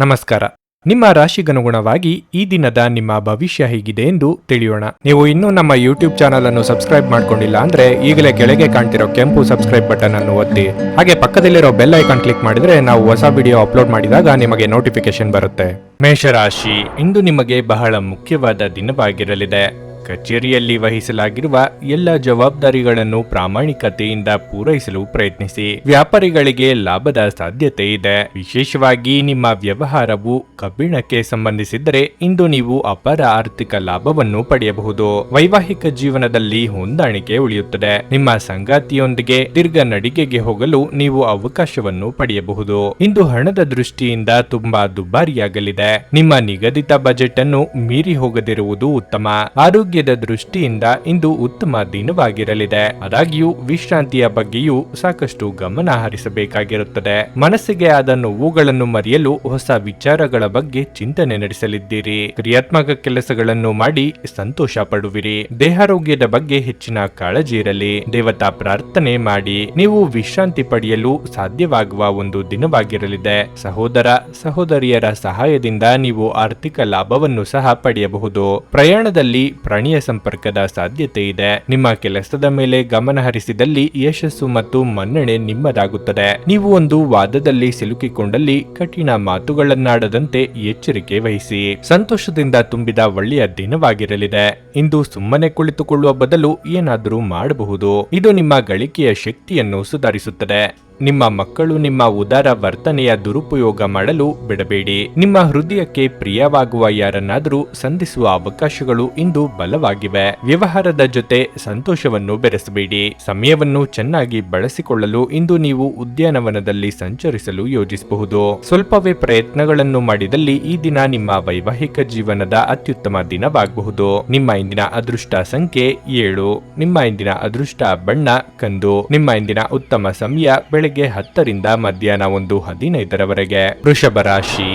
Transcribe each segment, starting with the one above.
ನಮಸ್ಕಾರ. ನಿಮ್ಮ ರಾಶಿಗನುಗುಣವಾಗಿ ಈ ದಿನದ ನಿಮ್ಮ ಭವಿಷ್ಯ ಹೇಗಿದೆ ಎಂದು ತಿಳಿಯೋಣ. ನೀವು ಇನ್ನೂ ನಮ್ಮ ಯೂಟ್ಯೂಬ್ ಚಾನಲ್ ಅನ್ನು ಸಬ್ಸ್ಕ್ರೈಬ್ ಮಾಡ್ಕೊಂಡಿಲ್ಲ ಅಂದ್ರೆ ಈಗಲೇ ಕೆಳಗೆ ಕಾಣ್ತಿರೋ ಕೆಂಪು ಸಬ್ಸ್ಕ್ರೈಬ್ ಬಟನ್ ಅನ್ನು ಒತ್ತಿ, ಹಾಗೆ ಪಕ್ಕದಲ್ಲಿರೋ ಬೆಲ್ ಐಕಾನ್ ಕ್ಲಿಕ್ ಮಾಡಿದ್ರೆ ನಾವು ಹೊಸ ವಿಡಿಯೋ ಅಪ್ಲೋಡ್ ಮಾಡಿದಾಗ ನಿಮಗೆ ನೋಟಿಫಿಕೇಶನ್ ಬರುತ್ತೆ. ಮೇಷರಾಶಿ, ಇಂದು ನಿಮಗೆ ಬಹಳ ಮುಖ್ಯವಾದ ದಿನವಾಗಿರಲಿದೆ. ಕಚೇರಿಯಲ್ಲಿ ವಹಿಸಲಾಗಿರುವ ಎಲ್ಲ ಜವಾಬ್ದಾರಿಗಳನ್ನು ಪ್ರಾಮಾಣಿಕತೆಯಿಂದ ಪೂರೈಸಲು ಪ್ರಯತ್ನಿಸಿ. ವ್ಯಾಪಾರಿಗಳಿಗೆ ಲಾಭದ ಸಾಧ್ಯತೆ ಇದೆ. ವಿಶೇಷವಾಗಿ ನಿಮ್ಮ ವ್ಯವಹಾರವು ಕಬ್ಬಿಣಕ್ಕೆ ಸಂಬಂಧಿಸಿದ್ದರೆ ಇಂದು ನೀವು ಅಪಾರ ಆರ್ಥಿಕ ಲಾಭವನ್ನು ಪಡೆಯಬಹುದು. ವೈವಾಹಿಕ ಜೀವನದಲ್ಲಿ ಹೊಂದಾಣಿಕೆ ಉಳಿಯುತ್ತದೆ. ನಿಮ್ಮ ಸಂಗಾತಿಯೊಂದಿಗೆ ದೀರ್ಘ ನಡಿಗೆಗೆ ಹೋಗಲು ನೀವು ಅವಕಾಶವನ್ನು ಪಡೆಯಬಹುದು. ಇಂದು ಹಣದ ದೃಷ್ಟಿಯಿಂದ ತುಂಬಾ ದುಬಾರಿಯಾಗಲಿದೆ. ನಿಮ್ಮ ನಿಗದಿತ ಬಜೆಟ್ ಅನ್ನು ಮೀರಿ ಹೋಗದಿರುವುದು ಉತ್ತಮ. ಆರೋಗ್ಯದ ದೃಷ್ಟಿಯಿಂದ ಇಂದು ಉತ್ತಮ ದಿನವಾಗಿರಲಿದೆ. ಆದಾಗ್ಯೂ ವಿಶ್ರಾಂತಿಯ ಬಗ್ಗೆಯೂ ಸಾಕಷ್ಟು ಗಮನ ಹರಿಸಬೇಕಾಗಿರುತ್ತದೆ. ಮನಸ್ಸಿಗೆ ಆದ ನೋವುಗಳನ್ನು ಮರೆಯಲು ಹೊಸ ವಿಚಾರಗಳ ಬಗ್ಗೆ ಚಿಂತನೆ ನಡೆಸಲಿದ್ದೀರಿ. ಕ್ರಿಯಾತ್ಮಕ ಕೆಲಸಗಳನ್ನು ಮಾಡಿ ಸಂತೋಷ ಪಡುವಿರಿ. ದೇಹಾರೋಗ್ಯದ ಬಗ್ಗೆ ಹೆಚ್ಚಿನ ಕಾಳಜಿ ಇರಲಿ. ದೇವತಾ ಪ್ರಾರ್ಥನೆ ಮಾಡಿ. ನೀವು ವಿಶ್ರಾಂತಿ ಪಡೆಯಲು ಸಾಧ್ಯವಾಗುವ ಒಂದು ದಿನವಾಗಿರಲಿದೆ. ಸಹೋದರ ಸಹೋದರಿಯರ ಸಹಾಯದಿಂದ ನೀವು ಆರ್ಥಿಕ ಲಾಭವನ್ನು ಸಹ ಪಡೆಯಬಹುದು. ಪ್ರಯಾಣದಲ್ಲಿ ಪ್ರಾಣಿಯ ಸಂಪರ್ಕದ ಸಾಧ್ಯತೆ ಇದೆ. ನಿಮ್ಮ ಕೆಲಸದ ಮೇಲೆ ಗಮನ ಹರಿಸಿದಲ್ಲಿ ಯಶಸ್ಸು ಮತ್ತು ಮನ್ನಣೆ ನಿಮ್ಮದಾಗುತ್ತದೆ. ನೀವು ಒಂದು ವಾದದಲ್ಲಿ ಸಿಲುಕಿಕೊಂಡಲ್ಲಿ ಕಠಿಣ ಮಾತುಗಳನ್ನಾಡದಂತೆ ಎಚ್ಚರಿಕೆ ವಹಿಸಿ. ಸಂತೋಷದಿಂದ ತುಂಬಿದ ಒಳ್ಳೆಯ ದಿನವಾಗಿರಲಿದೆ. ಇಂದು ಸುಮ್ಮನೆ ಕುಳಿತುಕೊಳ್ಳುವ ಬದಲು ಏನಾದರೂ ಮಾಡಬಹುದು. ಇದು ನಿಮ್ಮ ಗಳಿಕೆಯ ಶಕ್ತಿಯನ್ನು ಸುಧಾರಿಸುತ್ತದೆ. ನಿಮ್ಮ ಮಕ್ಕಳು ನಿಮ್ಮ ಉದಾರ ವರ್ತನೆಯ ದುರುಪಯೋಗ ಮಾಡಲು ಬಿಡಬೇಡಿ. ನಿಮ್ಮ ಹೃದಯಕ್ಕೆ ಪ್ರಿಯವಾಗುವ ಯಾರನ್ನಾದರೂ ಸಂಧಿಸುವ ಅವಕಾಶಗಳು ಇಂದು ಬಲವಾಗಿವೆ. ವ್ಯವಹಾರದ ಜೊತೆ ಸಂತೋಷವನ್ನು ಬೆರೆಸಬೇಡಿ. ಸಮಯವನ್ನು ಚೆನ್ನಾಗಿ ಬಳಸಿಕೊಳ್ಳಲು ಇಂದು ನೀವು ಉದ್ಯಾನವನದಲ್ಲಿ ಸಂಚರಿಸಲು ಯೋಜಿಸಬಹುದು. ಸ್ವಲ್ಪವೇ ಪ್ರಯತ್ನಗಳನ್ನು ಮಾಡಿದಲ್ಲಿ ಈ ದಿನ ನಿಮ್ಮ ವೈವಾಹಿಕ ಜೀವನದ ಅತ್ಯುತ್ತಮ ದಿನವಾಗಬಹುದು. ನಿಮ್ಮ ಇಂದಿನ ಅದೃಷ್ಟ ಸಂಖ್ಯೆ 7. ನಿಮ್ಮ ಇಂದಿನ ಅದೃಷ್ಟ ಬಣ್ಣ ಕಂದು. ನಿಮ್ಮ ಇಂದಿನ ಉತ್ತಮ ಸಮಯ ಬೆಳಗ್ಗೆ 10 ರಿಂದ ಮಧ್ಯಾಹ್ನ 1:15 ವೃಷಭ ರಾಶಿ,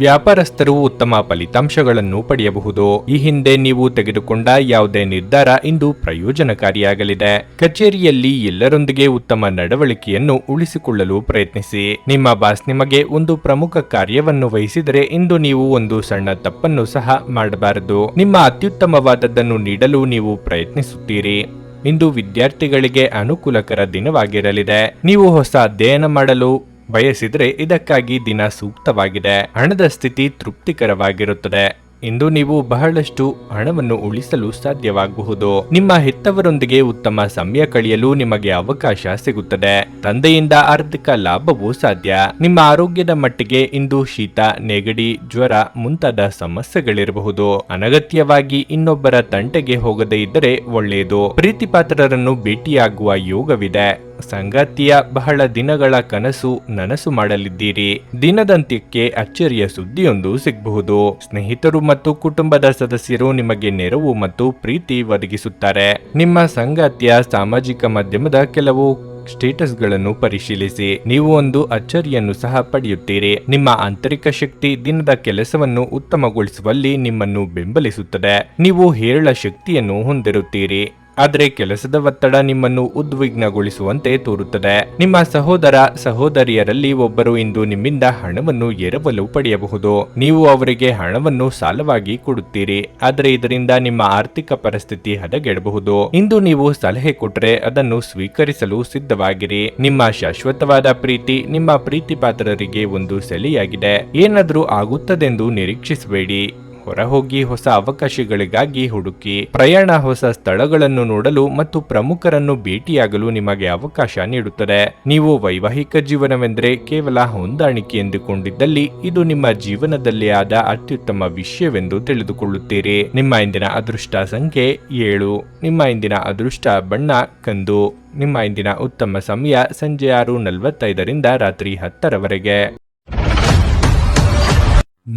ವ್ಯಾಪಾರಸ್ಥರು ಉತ್ತಮ ಫಲಿತಾಂಶಗಳನ್ನು ಪಡೆಯಬಹುದು. ಈ ಹಿಂದೆ ನೀವು ತೆಗೆದುಕೊಂಡ ಯಾವುದೇ ನಿರ್ಧಾರ ಇಂದು ಪ್ರಯೋಜನಕಾರಿಯಾಗಲಿದೆ. ಕಚೇರಿಯಲ್ಲಿ ಎಲ್ಲರೊಂದಿಗೆ ಉತ್ತಮ ನಡವಳಿಕೆಯನ್ನು ಉಳಿಸಿಕೊಳ್ಳಲು ಪ್ರಯತ್ನಿಸಿ. ನಿಮ್ಮ ಬಾಸ್ ನಿಮಗೆ ಒಂದು ಪ್ರಮುಖ ಕಾರ್ಯವನ್ನು ವಹಿಸಿದರೆ ಇಂದು ನೀವು ಒಂದು ಸಣ್ಣ ತಪ್ಪನ್ನು ಸಹ ಮಾಡಬಾರದು. ನಿಮ್ಮ ಅತ್ಯುತ್ತಮವಾದದ್ದನ್ನು ನೀಡಲು ನೀವು ಪ್ರಯತ್ನಿಸುತ್ತೀರಿ. ಇಂದು ವಿದ್ಯಾರ್ಥಿಗಳಿಗೆ ಅನುಕೂಲಕರ ದಿನವಾಗಿರಲಿದೆ. ನೀವು ಹೊಸ ಅಧ್ಯಯನ ಮಾಡಲು ಬಯಸಿದರೆ ಇದಕ್ಕಾಗಿ ದಿನ ಸೂಕ್ತವಾಗಿದೆ. ಹಣದ ಸ್ಥಿತಿ ತೃಪ್ತಿಕರವಾಗಿರುತ್ತದೆ. ಇಂದು ನೀವು ಬಹಳಷ್ಟು ಹಣವನ್ನು ಉಳಿಸಲು ಸಾಧ್ಯವಾಗಬಹುದು. ನಿಮ್ಮ ಹೆತ್ತವರೊಂದಿಗೆ ಉತ್ತಮ ಸಮಯ ಕಳೆಯಲು ನಿಮಗೆ ಅವಕಾಶ ಸಿಗುತ್ತದೆ. ತಂದೆಯಿಂದ ಆರ್ಥಿಕ ಲಾಭವೂ ಸಾಧ್ಯ. ನಿಮ್ಮ ಆರೋಗ್ಯದ ಮಟ್ಟಿಗೆ ಇಂದು ಶೀತ, ನೆಗಡಿ, ಜ್ವರ ಮುಂತಾದ ಸಮಸ್ಯೆಗಳಿರಬಹುದು. ಅನಗತ್ಯವಾಗಿ ಇನ್ನೊಬ್ಬರ ತಂಟೆಗೆ ಹೋಗದೇ ಇದ್ದರೆ ಒಳ್ಳೆಯದು. ಪ್ರೀತಿಪಾತ್ರರನ್ನು ಭೇಟಿಯಾಗುವ ಯೋಗವಿದೆ. ಸಂಗಾತಿಯ ಬಹಳ ದಿನಗಳ ಕನಸು ನನಸು ಮಾಡಲಿದ್ದೀರಿ. ದಿನದಂತ್ಯಕ್ಕೆ ಅಚ್ಚರಿಯ ಸುದ್ದಿಯೊಂದು ಸಿಗಬಹುದು. ಸ್ನೇಹಿತರು ಮತ್ತು ಕುಟುಂಬದ ಸದಸ್ಯರು ನಿಮಗೆ ನೆರವು ಮತ್ತು ಪ್ರೀತಿ ಒದಗಿಸುತ್ತಾರೆ. ನಿಮ್ಮ ಸಂಗಾತಿಯ ಸಾಮಾಜಿಕ ಮಾಧ್ಯಮದ ಕೆಲವು ಸ್ಟೇಟಸ್ಗಳನ್ನು ಪರಿಶೀಲಿಸಿ. ನೀವು ಒಂದು ಅಚ್ಚರಿಯನ್ನು ಸಹ ಪಡೆಯುತ್ತೀರಿ. ನಿಮ್ಮ ಆಂತರಿಕ ಶಕ್ತಿ ದಿನದ ಕೆಲಸವನ್ನು ಉತ್ತಮಗೊಳಿಸುವಲ್ಲಿ ನಿಮ್ಮನ್ನು ಬೆಂಬಲಿಸುತ್ತದೆ. ನೀವು ಹೇರಳ ಶಕ್ತಿಯನ್ನು ಹೊಂದಿರುತ್ತೀರಿ. ಆದರೆ ಕೆಲಸದ ಒತ್ತಡ ನಿಮ್ಮನ್ನು ಉದ್ವಿಗ್ನಗೊಳಿಸುವಂತೆ ತೋರುತ್ತದೆ. ನಿಮ್ಮ ಸಹೋದರ ಸಹೋದರಿಯರಲ್ಲಿ ಒಬ್ಬರು ಇಂದು ನಿಮ್ಮಿಂದ ಹಣವನ್ನು ಎರವಲು ಪಡೆಯಬಹುದು. ನೀವು ಅವರಿಗೆ ಹಣವನ್ನು ಸಾಲವಾಗಿ ಕೊಡುತ್ತೀರಿ, ಆದರೆ ಇದರಿಂದ ನಿಮ್ಮ ಆರ್ಥಿಕ ಪರಿಸ್ಥಿತಿ ಹದಗೆಡಬಹುದು. ಇಂದು ನೀವು ಸಲಹೆ ಕೊಟ್ಟರೆ ಅದನ್ನು ಸ್ವೀಕರಿಸಲು ಸಿದ್ಧವಾಗಿರಿ. ನಿಮ್ಮ ಶಾಶ್ವತವಾದ ಪ್ರೀತಿ ನಿಮ್ಮ ಪ್ರೀತಿಪಾತ್ರರಿಗೆ ಒಂದು ಸೆಲೆಯಾಗಿದೆ. ಏನಾದರೂ ಆಗುತ್ತದೆಂದು ನಿರೀಕ್ಷಿಸಬೇಡಿ. ಹೊರಹೋಗಿ ಹೊಸ ಅವಕಾಶಗಳಿಗಾಗಿ ಹುಡುಕಿ. ಪ್ರಯಾಣ ಹೊಸ ಸ್ಥಳಗಳನ್ನು ನೋಡಲು ಮತ್ತು ಪ್ರಮುಖರನ್ನು ಭೇಟಿಯಾಗಲು ನಿಮಗೆ ಅವಕಾಶ ನೀಡುತ್ತದೆ. ನೀವು ವೈವಾಹಿಕ ಜೀವನವೆಂದರೆ ಕೇವಲ ಹೊಂದಾಣಿಕೆ ಎಂದುಕೊಂಡಿದ್ದಲ್ಲಿ ಇದು ನಿಮ್ಮ ಜೀವನದಲ್ಲಿ ಆದ ಅತ್ಯುತ್ತಮ ವಿಷಯವೆಂದು ತಿಳಿದುಕೊಳ್ಳುತ್ತೀರಿ. ನಿಮ್ಮ ಇಂದಿನ ಅದೃಷ್ಟ ಸಂಖ್ಯೆ 7. ನಿಮ್ಮ ಇಂದಿನ ಅದೃಷ್ಟ ಬಣ್ಣ ಕಂದು. ನಿಮ್ಮ ಇಂದಿನ ಉತ್ತಮ ಸಮಯ ಸಂಜೆ 6:45 ರಿಂದ ರಾತ್ರಿ 10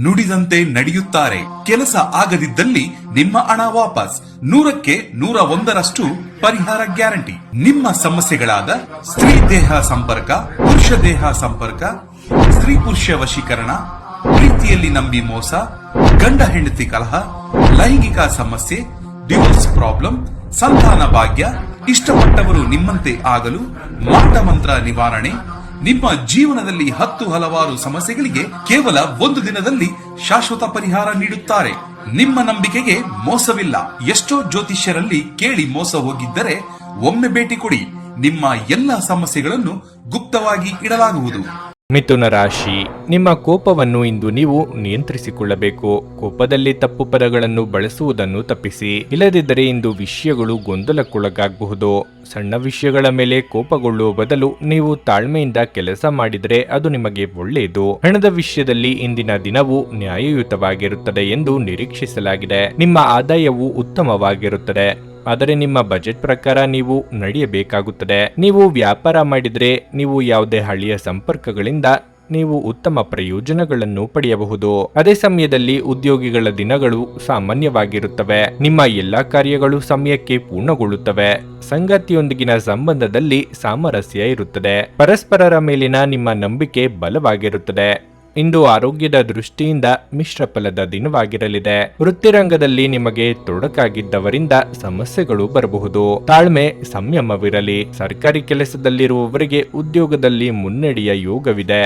ನುಡಿದಂತೆ ನಡೆಯುತ್ತಾರೆ. ಕೆಲಸ ಆಗದಿದ್ದಲ್ಲಿ ನಿಮ್ಮ ಹಣ ವಾಪಸ್. 100ಕ್ಕೆ 101ರಷ್ಟು ಪರಿಹಾರ ಗ್ಯಾರಂಟಿ. ನಿಮ್ಮ ಸಮಸ್ಯೆಗಳಾದ ಸ್ತ್ರೀ ದೇಹ ಸಂಪರ್ಕ, ಪುರುಷ ದೇಹ ಸಂಪರ್ಕ, ಸ್ತ್ರೀ ಪುರುಷ ವಶೀಕರಣ, ಪ್ರೀತಿಯಲ್ಲಿ ನಂಬಿ ಮೋಸ, ಗಂಡ ಹೆಂಡತಿ ಕಲಹ, ಲೈಂಗಿಕ ಸಮಸ್ಯೆ, ಡಿವೋರ್ಸ್ ಪ್ರಾಬ್ಲಮ್, ಸಂತಾನ ಭಾಗ್ಯ, ಇಷ್ಟಪಟ್ಟವರು ನಿಮ್ಮಂತೆ ಆಗಲು ಮಾಟ ಮಂತ್ರ ನಿವಾರಣೆ, ನಿಮ್ಮ ಜೀವನದಲ್ಲಿ 10 ಹಲವಾರು ಸಮಸ್ಯೆಗಳಿಗೆ ಕೇವಲ ಒಂದು ದಿನದಲ್ಲಿ ಶಾಶ್ವತ ಪರಿಹಾರ ನೀಡುತ್ತಾರೆ. ನಿಮ್ಮ ನಂಬಿಕೆಗೆ ಮೋಸವಿಲ್ಲ. ಎಷ್ಟೋ ಜ್ಯೋತಿಷ್ಯರಲ್ಲಿ ಕೇಳಿ ಮೋಸ ಹೋಗಿದ್ದರೆ ಒಮ್ಮೆ ಭೇಟಿ ಕೊಡಿ. ನಿಮ್ಮ ಎಲ್ಲ ಸಮಸ್ಯೆಗಳನ್ನು ಗುಪ್ತವಾಗಿ ಇಡಲಾಗುವುದು. ಮಿಥುನ ರಾಶಿ, ನಿಮ್ಮ ಕೋಪವನ್ನು ಇಂದು ನೀವು ನಿಯಂತ್ರಿಸಿಕೊಳ್ಳಬೇಕು. ಕೋಪದಲ್ಲಿ ತಪ್ಪು ಪದಗಳನ್ನು ಬಳಸುವುದನ್ನು ತಪ್ಪಿಸಿ, ಇಲ್ಲದಿದ್ದರೆ ಇಂದು ವಿಷಯಗಳು ಗೊಂದಲಕ್ಕೊಳಗಾಗಬಹುದು. ಸಣ್ಣ ವಿಷಯಗಳ ಮೇಲೆ ಕೋಪಗೊಳ್ಳುವ ಬದಲು ನೀವು ತಾಳ್ಮೆಯಿಂದ ಕೆಲಸ ಮಾಡಿದರೆ ಅದು ನಿಮಗೆ ಒಳ್ಳೆಯದು. ಹಣದ ವಿಷಯದಲ್ಲಿ ಇಂದಿನ ದಿನವು ನ್ಯಾಯಯುತವಾಗಿರುತ್ತದೆ ಎಂದು ನಿರೀಕ್ಷಿಸಲಾಗಿದೆ. ನಿಮ್ಮ ಆದಾಯವು ಉತ್ತಮವಾಗಿರುತ್ತದೆ, ಆದರೆ ನಿಮ್ಮ ಬಜೆಟ್ ಪ್ರಕಾರ ನೀವು ನಡೆಯಬೇಕಾಗುತ್ತದೆ. ನೀವು ವ್ಯಾಪಾರ ಮಾಡಿದರೆ ನೀವು ಯಾವುದೇ ಹಳೆಯ ಸಂಪರ್ಕಗಳಿಂದ ನೀವು ಉತ್ತಮ ಪ್ರಯೋಜನಗಳನ್ನು ಪಡೆಯಬಹುದು. ಅದೇ ಸಮಯದಲ್ಲಿ ಉದ್ಯೋಗಿಗಳ ದಿನಗಳು ಸಾಮಾನ್ಯವಾಗಿರುತ್ತವೆ. ನಿಮ್ಮ ಎಲ್ಲಾ ಕಾರ್ಯಗಳು ಸಮಯಕ್ಕೆ ಪೂರ್ಣಗೊಳ್ಳುತ್ತವೆ. ಸಂಗಾತಿಯೊಂದಿಗಿನ ಸಂಬಂಧದಲ್ಲಿ ಸಾಮರಸ್ಯ ಇರುತ್ತದೆ. ಪರಸ್ಪರರ ಮೇಲಿನ ನಿಮ್ಮ ನಂಬಿಕೆ ಬಲವಾಗಿರುತ್ತದೆ. ಇಂದು ಆರೋಗ್ಯದ ದೃಷ್ಟಿಯಿಂದ ಮಿಶ್ರ ಫಲದ ದಿನವಾಗಿರಲಿದೆ. ವೃತ್ತಿರಂಗದಲ್ಲಿ ನಿಮಗೆ ತೊಡಕಾಗಿದ್ದವರಿಂದ ಸಮಸ್ಯೆಗಳು ಬರಬಹುದು. ತಾಳ್ಮೆ, ಸಂಯಮವಿರಲಿ. ಸರ್ಕಾರಿ ಕೆಲಸದಲ್ಲಿರುವವರಿಗೆ ಉದ್ಯೋಗದಲ್ಲಿ ಮುನ್ನಡೆಯ ಯೋಗವಿದೆ.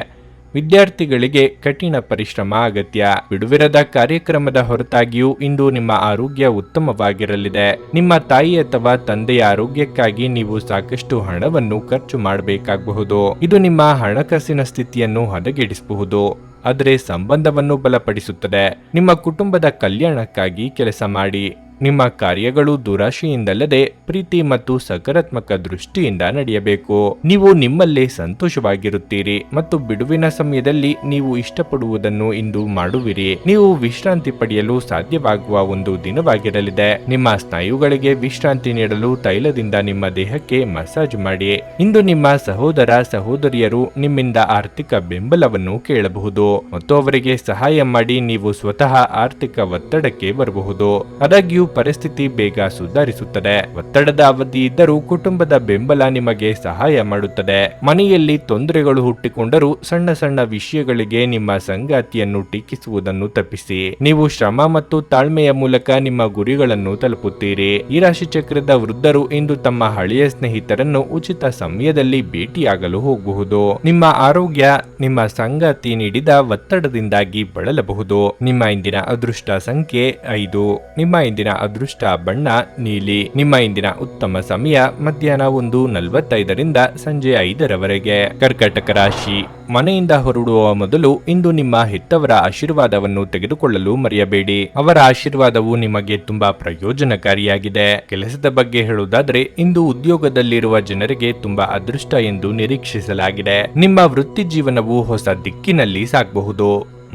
ವಿದ್ಯಾರ್ಥಿಗಳಿಗೆ ಕಠಿಣ ಪರಿಶ್ರಮ ಅಗತ್ಯ. ಬಿಡುವಿರದ ಕಾರ್ಯಕ್ರಮದ ಹೊರತಾಗಿಯೂ ಇಂದು ನಿಮ್ಮ ಆರೋಗ್ಯ ಉತ್ತಮವಾಗಿರಲಿದೆ. ನಿಮ್ಮ ತಾಯಿ ಅಥವಾ ತಂದೆಯ ಆರೋಗ್ಯಕ್ಕಾಗಿ ನೀವು ಸಾಕಷ್ಟು ಹಣವನ್ನು ಖರ್ಚು ಮಾಡಬೇಕಾಗಬಹುದು. ಇದು ನಿಮ್ಮ ಹಣಕಾಸಿನ ಸ್ಥಿತಿಯನ್ನು ಹದಗೆಡಿಸಬಹುದು, ಆದರೆ ಸಂಬಂಧವನ್ನು ಬಲಪಡಿಸುತ್ತದೆ. ನಿಮ್ಮ ಕುಟುಂಬದ ಕಲ್ಯಾಣಕ್ಕಾಗಿ ಕೆಲಸ ಮಾಡಿ. ನಿಮ್ಮ ಕಾರ್ಯಗಳು ದುರಾಶೆಯಿಂದಲ್ಲದೆ ಪ್ರೀತಿ ಮತ್ತು ಸಕಾರಾತ್ಮಕ ದೃಷ್ಟಿಯಿಂದ ನಡೆಯಬೇಕು. ನೀವು ನಿಮ್ಮಲ್ಲೇ ಸಂತೋಷವಾಗಿರುತ್ತೀರಿ ಮತ್ತು ಬಿಡುವಿನ ಸಮಯದಲ್ಲಿ ನೀವು ಇಷ್ಟಪಡುವುದನ್ನು ಇಂದು ಮಾಡುವಿರಿ. ನೀವು ವಿಶ್ರಾಂತಿ ಪಡೆಯಲು ಸಾಧ್ಯವಾಗುವ ಒಂದು ದಿನವಾಗಿರಲಿದೆ. ನಿಮ್ಮ ಸ್ನಾಯುಗಳಿಗೆ ವಿಶ್ರಾಂತಿ ನೀಡಲು ತೈಲದಿಂದ ನಿಮ್ಮ ದೇಹಕ್ಕೆ ಮಸಾಜ್ ಮಾಡಿ. ಇಂದು ನಿಮ್ಮ ಸಹೋದರ ಸಹೋದರಿಯರು ನಿಮ್ಮಿಂದ ಆರ್ಥಿಕ ಬೆಂಬಲವನ್ನು ಕೇಳಬಹುದು ಮತ್ತು ಅವರಿಗೆ ಸಹಾಯ ಮಾಡಿ ನೀವು ಸ್ವತಃ ಆರ್ಥಿಕ ಒತ್ತಡಕ್ಕೆ ಬರಬಹುದು. ಆದಾಗ್ಯೂ ಪರಿಸ್ಥಿತಿ ಬೇಗ ಸುಧಾರಿಸುತ್ತದೆ. ಒತ್ತಡದ ಅವಧಿ ಇದ್ದರೂ ಕುಟುಂಬದ ಬೆಂಬಲ ನಿಮಗೆ ಸಹಾಯ ಮಾಡುತ್ತದೆ. ಮನೆಯಲ್ಲಿ ತೊಂದರೆಗಳು ಹುಟ್ಟಿಕೊಂಡರೂ ಸಣ್ಣ ಸಣ್ಣ ವಿಷಯಗಳಿಗೆ ನಿಮ್ಮ ಸಂಗಾತಿಯನ್ನು ಟೀಕಿಸುವುದನ್ನು ತಪ್ಪಿಸಿ. ನೀವು ಶ್ರಮ ಮತ್ತು ತಾಳ್ಮೆಯ ಮೂಲಕ ನಿಮ್ಮ ಗುರಿಗಳನ್ನು ತಲುಪುತ್ತೀರಿ. ಈ ರಾಶಿ ಚಕ್ರದ ವೃದ್ಧರು ಇಂದು ತಮ್ಮ ಹಳೆಯ ಸ್ನೇಹಿತರನ್ನು ಉಚಿತ ಸಮಯದಲ್ಲಿ ಭೇಟಿಯಾಗಲು ಹೋಗಬಹುದು. ನಿಮ್ಮ ಆರೋಗ್ಯ ನಿಮ್ಮ ಸಂಗಾತಿ ನೀಡಿದ ಒತ್ತಡದಿಂದಾಗಿ ಬಳಲಬಹುದು. ನಿಮ್ಮ ಇಂದಿನ ಅದೃಷ್ಟ ಸಂಖ್ಯೆ 5. ನಿಮ್ಮ ಇಂದಿನ ಅದೃಷ್ಟ ಬಣ್ಣ ನೀಲಿ. ನಿಮ್ಮ ಇಂದಿನ ಉತ್ತಮ ಸಮಯ ಮಧ್ಯಾಹ್ನ 1:45 ಸಂಜೆ 5 ಕರ್ಕಾಟಕ ರಾಶಿ, ಮನೆಯಿಂದ ಹೊರಡುವ ಮೊದಲು ಇಂದು ನಿಮ್ಮ ಹೆತ್ತವರ ಆಶೀರ್ವಾದವನ್ನು ತೆಗೆದುಕೊಳ್ಳಲು ಮರೆಯಬೇಡಿ. ಅವರ ಆಶೀರ್ವಾದವು ನಿಮಗೆ ತುಂಬಾ ಪ್ರಯೋಜನಕಾರಿಯಾಗಿದೆ. ಕೆಲಸದ ಬಗ್ಗೆ ಹೇಳುವುದಾದ್ರೆ ಇಂದು ಉದ್ಯೋಗದಲ್ಲಿರುವ ಜನರಿಗೆ ತುಂಬಾ ಅದೃಷ್ಟ ಎಂದು ನಿರೀಕ್ಷಿಸಲಾಗಿದೆ. ನಿಮ್ಮ ವೃತ್ತಿ ಜೀವನವು ಹೊಸ ದಿಕ್ಕಿನಲ್ಲಿ ಸಾಗಬಹುದು.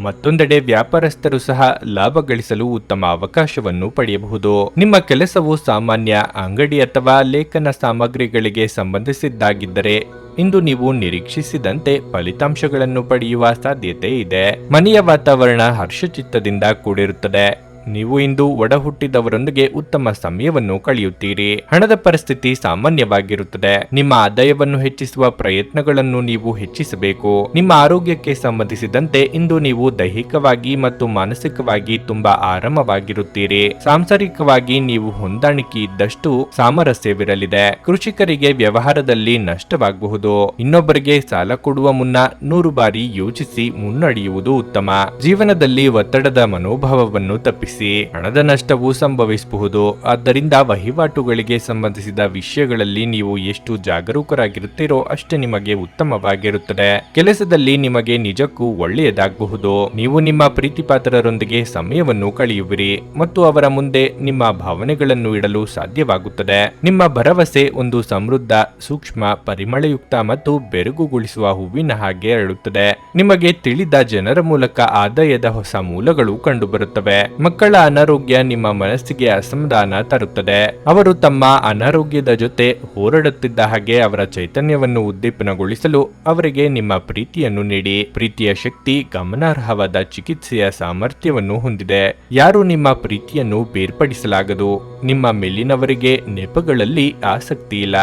ಮತ್ತೊಂದೆಡೆ ವ್ಯಾಪಾರಸ್ಥರು ಸಹ ಲಾಭ ಗಳಿಸಲು ಉತ್ತಮ ಅವಕಾಶವನ್ನು ಪಡೆಯಬಹುದು. ನಿಮ್ಮ ಕೆಲಸವು ಸಾಮಾನ್ಯ ಅಂಗಡಿ ಅಥವಾ ಲೇಖನ ಸಾಮಗ್ರಿಗಳಿಗೆ ಸಂಬಂಧಿಸಿದ್ದಾಗಿದ್ದರೆ ಇಂದು ನೀವು ನಿರೀಕ್ಷಿಸಿದಂತೆ ಫಲಿತಾಂಶಗಳನ್ನು ಪಡೆಯುವ ಸಾಧ್ಯತೆ ಇದೆ. ಮನೆಯ ವಾತಾವರಣ ಹರ್ಷಚಿತ್ತದಿಂದ ಕೂಡಿರುತ್ತದೆ. ನೀವು ಇಂದು ಒಡ ಹುಟ್ಟಿದವರೊಂದಿಗೆ ಉತ್ತಮ ಸಮಯವನ್ನು ಕಳೆಯುತ್ತೀರಿ. ಹಣದ ಪರಿಸ್ಥಿತಿ ಸಾಮಾನ್ಯವಾಗಿರುತ್ತದೆ. ನಿಮ್ಮ ಆದಾಯವನ್ನು ಹೆಚ್ಚಿಸುವ ಪ್ರಯತ್ನಗಳನ್ನು ನೀವು ಹೆಚ್ಚಿಸಬೇಕು. ನಿಮ್ಮ ಆರೋಗ್ಯಕ್ಕೆ ಸಂಬಂಧಿಸಿದಂತೆ ಇಂದು ನೀವು ದೈಹಿಕವಾಗಿ ಮತ್ತು ಮಾನಸಿಕವಾಗಿ ತುಂಬಾ ಆರಾಮವಾಗಿರುತ್ತೀರಿ. ಸಾಂಸಾರಿಕವಾಗಿ ನೀವು ಹೊಂದಾಣಿಕೆ ಇದ್ದಷ್ಟು ಸಾಮರಸ್ಯವಿರಲಿದೆ. ಕೃಷಿಕರಿಗೆ ವ್ಯವಹಾರದಲ್ಲಿ ನಷ್ಟವಾಗಬಹುದು. ಇನ್ನೊಬ್ಬರಿಗೆ ಸಾಲ ಕೊಡುವ ಮುನ್ನ 100 ಬಾರಿ ಯೋಚಿಸಿ ಮುನ್ನಡೆಯುವುದು ಉತ್ತಮ. ಜೀವನದಲ್ಲಿ ಒತ್ತಡದ ಮನೋಭಾವವನ್ನು ತಪ್ಪಿಸಿ. ಹಣದ ನಷ್ಟವು ಸಂಭವಿಸಬಹುದು. ಆದ್ದರಿಂದ ವಹಿವಾಟುಗಳಿಗೆ ಸಂಬಂಧಿಸಿದ ವಿಷಯಗಳಲ್ಲಿ ನೀವು ಎಷ್ಟು ಜಾಗರೂಕರಾಗಿರುತ್ತೀರೋ ಅಷ್ಟೇ ನಿಮಗೆ ಉತ್ತಮವಾಗಿರುತ್ತದೆ. ಕೆಲಸದಲ್ಲಿ ನಿಮಗೆ ನಿಜಕ್ಕೂ ಒಳ್ಳೆಯದಾಗಬಹುದು. ನೀವು ನಿಮ್ಮ ಪ್ರೀತಿಪಾತ್ರರೊಂದಿಗೆ ಸಮಯವನ್ನು ಕಳೆಯುವಿರಿ ಮತ್ತು ಅವರ ಮುಂದೆ ನಿಮ್ಮ ಭಾವನೆಗಳನ್ನು ಇಡಲು ಸಾಧ್ಯವಾಗುತ್ತದೆ. ನಿಮ್ಮ ಭರವಸೆ ಒಂದು ಸಮೃದ್ಧ, ಸೂಕ್ಷ್ಮ, ಪರಿಮಳಯುಕ್ತ ಮತ್ತು ಬೆರಗುಗೊಳಿಸುವ ಹೂವಿನ ಹಾಗೆ ಅರಳುತ್ತದೆ. ನಿಮಗೆ ತಿಳಿದ ಜನರ ಮೂಲಕ ಆದಾಯದ ಹೊಸ ಮೂಲಗಳು ಕಂಡುಬರುತ್ತವೆ. ಮಕ್ಕಳ ಅನಾರೋಗ್ಯ ನಿಮ್ಮ ಮನಸ್ಸಿಗೆ ಅಸಮಾಧಾನ ತರುತ್ತದೆ. ಅವರು ತಮ್ಮ ಅನಾರೋಗ್ಯದ ಜೊತೆ ಹೋರಾಡುತ್ತಿದ್ದ ಹಾಗೆ ಅವರ ಚೈತನ್ಯವನ್ನು ಉದ್ದೀಪನಗೊಳಿಸಲು ಅವರಿಗೆ ನಿಮ್ಮ ಪ್ರೀತಿಯನ್ನು ನೀಡಿ. ಪ್ರೀತಿಯ ಶಕ್ತಿ ಗಮನಾರ್ಹವಾದ ಚಿಕಿತ್ಸೆಯ ಸಾಮರ್ಥ್ಯವನ್ನು ಹೊಂದಿದೆ. ಯಾರು ನಿಮ್ಮ ಪ್ರೀತಿಯನ್ನು ಬೇರ್ಪಡಿಸಲಾಗದು. ನಿಮ್ಮ ಮೇಲಿನವರಿಗೆ ನೆಪಗಳಲ್ಲಿ ಆಸಕ್ತಿ ಇಲ್ಲ.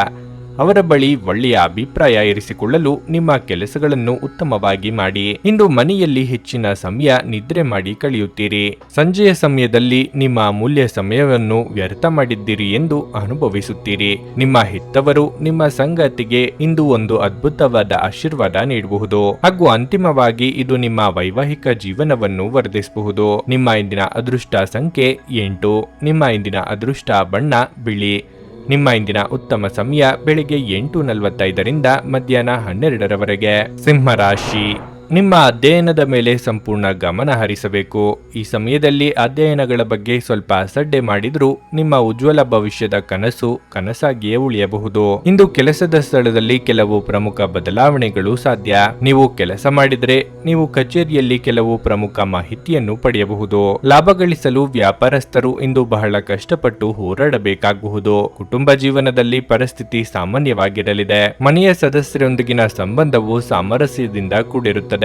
ಅವರ ಬಳಿ ಒಳ್ಳೆಯ ಅಭಿಪ್ರಾಯ ಇರಿಸಿಕೊಳ್ಳಲು ನಿಮ್ಮ ಕೆಲಸಗಳನ್ನು ಉತ್ತಮವಾಗಿ ಮಾಡಿ. ಇಂದು ಮನೆಯಲ್ಲಿ ಹೆಚ್ಚಿನ ಸಮಯ ನಿದ್ರೆ ಮಾಡಿ ಕಳೆಯುತ್ತೀರಿ. ಸಂಜೆಯ ಸಮಯದಲ್ಲಿ ನಿಮ್ಮ ಅಮೂಲ್ಯ ಸಮಯವನ್ನು ವ್ಯರ್ಥ ಮಾಡಿದ್ದೀರಿ ಎಂದು ಅನುಭವಿಸುತ್ತೀರಿ. ನಿಮ್ಮ ಹೆತ್ತವರು ನಿಮ್ಮ ಸಂಗಾತಿಗೆ ಇಂದು ಒಂದು ಅದ್ಭುತವಾದ ಆಶೀರ್ವಾದ ನೀಡಬಹುದು ಹಾಗೂ ಅಂತಿಮವಾಗಿ ಇದು ನಿಮ್ಮ ವೈವಾಹಿಕ ಜೀವನವನ್ನು ವರ್ಧಿಸಬಹುದು. ನಿಮ್ಮ ಇಂದಿನ ಅದೃಷ್ಟ ಸಂಖ್ಯೆ 8. ನಿಮ್ಮ ಇಂದಿನ ಅದೃಷ್ಟ ಬಣ್ಣ ಬಿಳಿ. ನಿಮ್ಮ ಇಂದಿನ ಉತ್ತಮ ಸಮಯ ಬೆಳಿಗ್ಗೆ 8:45ರಿಂದ ಮಧ್ಯಾಹ್ನ 12ರವರೆಗೆ. ಸಿಂಹರಾಶಿ, ನಿಮ್ಮ ಅಧ್ಯಯನದ ಮೇಲೆ ಸಂಪೂರ್ಣ ಗಮನ ಹರಿಸಬೇಕು. ಈ ಸಮಯದಲ್ಲಿ ಅಧ್ಯಯನಗಳ ಬಗ್ಗೆ ಸ್ವಲ್ಪ ಅಸಡ್ಡೆ ಮಾಡಿದ್ರೂ ನಿಮ್ಮ ಉಜ್ವಲ ಭವಿಷ್ಯದ ಕನಸು ಕನಸಾಗಿಯೇ ಉಳಿಯಬಹುದು. ಇಂದು ಕೆಲಸದ ಸ್ಥಳದಲ್ಲಿ ಕೆಲವು ಪ್ರಮುಖ ಬದಲಾವಣೆಗಳು ಸಾಧ್ಯ. ನೀವು ಕೆಲಸ ಮಾಡಿದರೆ ನೀವು ಕಚೇರಿಯಲ್ಲಿ ಕೆಲವು ಪ್ರಮುಖ ಮಾಹಿತಿಯನ್ನು ಪಡೆಯಬಹುದು. ಲಾಭ ಗಳಿಸಲು ವ್ಯಾಪಾರಸ್ಥರು ಇಂದು ಬಹಳ ಕಷ್ಟಪಟ್ಟು ಹೋರಾಡಬೇಕಾಗಬಹುದು. ಕುಟುಂಬ ಜೀವನದಲ್ಲಿ ಪರಿಸ್ಥಿತಿ ಸಾಮಾನ್ಯವಾಗಿರಲಿದೆ. ಮನೆಯ ಸದಸ್ಯರೊಂದಿಗಿನ ಸಂಬಂಧವು ಸಾಮರಸ್ಯದಿಂದ ಕೂಡಿರುತ್ತದೆ.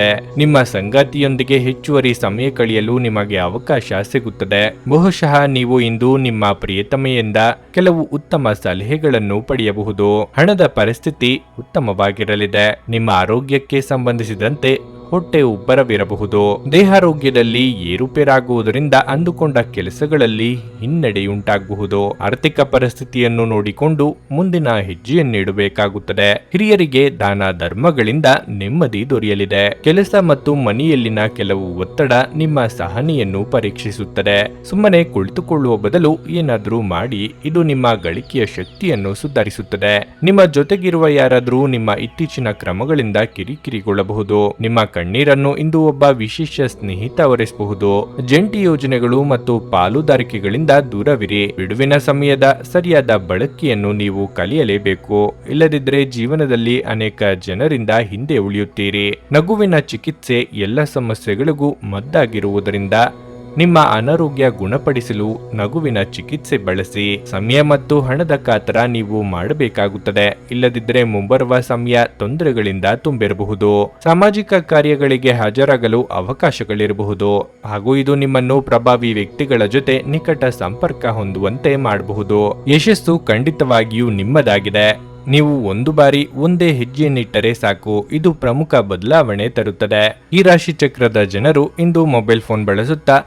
ನಿಮ್ಮ ಸಂಗಾತಿಯೊಂದಿಗೆ ಹೆಚ್ಚುವರಿ ಸಮಯ ಕಳೆಯಲು ನಿಮಗೆ ಅವಕಾಶ ಸಿಗುತ್ತದೆ. ಬಹುಶಃ ನೀವು ಇಂದು ನಿಮ್ಮ ಪ್ರಿಯತಮೆಯಿಂದ ಕೆಲವು ಉತ್ತಮ ಸಲಹೆಗಳನ್ನು ಪಡೆಯಬಹುದು. ಹಣದ ಪರಿಸ್ಥಿತಿ ಉತ್ತಮವಾಗಿರಲಿದೆ. ನಿಮ್ಮ ಆರೋಗ್ಯಕ್ಕೆ ಸಂಬಂಧಿಸಿದಂತೆ ಹೊಟ್ಟೆ ಉಬ್ಬರವಿರಬಹುದು. ದೇಹಾರೋಗ್ಯದಲ್ಲಿ ಏರುಪೇರಾಗುವುದರಿಂದ ಅಂದುಕೊಂಡ ಕೆಲಸಗಳಲ್ಲಿ ಹಿನ್ನಡೆಯುಂಟಾಗಬಹುದು. ಆರ್ಥಿಕ ಪರಿಸ್ಥಿತಿಯನ್ನು ನೋಡಿಕೊಂಡು ಮುಂದಿನ ಹೆಜ್ಜೆಯನ್ನಿಡಬೇಕಾಗುತ್ತದೆ. ಹಿರಿಯರಿಗೆ ದಾನ ಧರ್ಮಗಳಿಂದ ನೆಮ್ಮದಿ ದೊರೆಯಲಿದೆ. ಕೆಲಸ ಮತ್ತು ಮನೆಯಲ್ಲಿನ ಕೆಲವು ಒತ್ತಡ ನಿಮ್ಮ ಸಹನೆಯನ್ನು ಪರೀಕ್ಷಿಸುತ್ತದೆ. ಸುಮ್ಮನೆ ಕುಳಿತುಕೊಳ್ಳುವ ಬದಲು ಏನಾದರೂ ಮಾಡಿ. ಇದು ನಿಮ್ಮ ಗಳಿಕೆಯ ಶಕ್ತಿಯನ್ನು ಸುಧಾರಿಸುತ್ತದೆ. ನಿಮ್ಮ ಜೊತೆಗಿರುವ ಯಾರಾದರೂ ನಿಮ್ಮ ಇತ್ತೀಚಿನ ಕ್ರಮಗಳಿಂದ ಕಿರಿಕಿರಿಗೊಳ್ಳಬಹುದು. ನಿಮ್ಮ ಕಣ್ಣೀರನ್ನು ಇಂದು ಒಬ್ಬ ವಿಶೇಷ ಸ್ನೇಹಿತ ಒರೆಸಬಹುದು. ಜಂಟಿ ಯೋಜನೆಗಳು ಮತ್ತು ಪಾಲುದಾರಿಕೆಗಳಿಂದ ದೂರವಿರಿ. ಬಿಡುವಿನ ಸಮಯದ ಸರಿಯಾದ ಬಳಕೆಯನ್ನು ನೀವು ಕಲಿಯಲೇಬೇಕು. ಇಲ್ಲದಿದ್ದರೆ ಜೀವನದಲ್ಲಿ ಅನೇಕ ಜನರಿಂದ ಹಿಂದೆ ಉಳಿಯುತ್ತೀರಿ. ನಗುವಿನ ಚಿಕಿತ್ಸೆ ಎಲ್ಲ ಸಮಸ್ಯೆಗಳಿಗೂ ಮದ್ದಾಗಿರುವುದರಿಂದ ನಿಮ್ಮ ಅನಾರೋಗ್ಯ ಗುಣಪಡಿಸಲು ನಗುವಿನ ಚಿಕಿತ್ಸೆ ಬಳಸಿ. ಸಮಯ ಮತ್ತು ಹಣದ ಕಾತರ ನೀವು ಮಾಡಬೇಕಾಗುತ್ತದೆ. ಇಲ್ಲದಿದ್ದರೆ ಮುಂಬರುವ ಸಮಯ ತೊಂದರೆಗಳಿಂದ ತುಂಬಿರಬಹುದು. ಸಾಮಾಜಿಕ ಕಾರ್ಯಗಳಿಗೆ ಹಾಜರಾಗಲು ಅವಕಾಶಗಳಿರಬಹುದು ಹಾಗೂ ಇದು ನಿಮ್ಮನ್ನು ಪ್ರಭಾವಿ ವ್ಯಕ್ತಿಗಳ ಜೊತೆ ನಿಕಟ ಸಂಪರ್ಕ ಹೊಂದುವಂತೆ ಮಾಡಬಹುದು. ಯಶಸ್ಸು ಖಂಡಿತವಾಗಿಯೂ ನಿಮ್ಮದಾಗಿದೆ. ನೀವು ಒಂದು ಬಾರಿ ಒಂದೇ ಹೆಜ್ಜೆಯನ್ನಿಟ್ಟರೆ ಸಾಕು. ಇದು ಪ್ರಮುಖ ಬದಲಾವಣೆ ತರುತ್ತದೆ. ಈ ರಾಶಿ ಚಕ್ರದ ಜನರು ಇಂದು ಮೊಬೈಲ್ ಫೋನ್ ಬಳಸುತ್ತಾ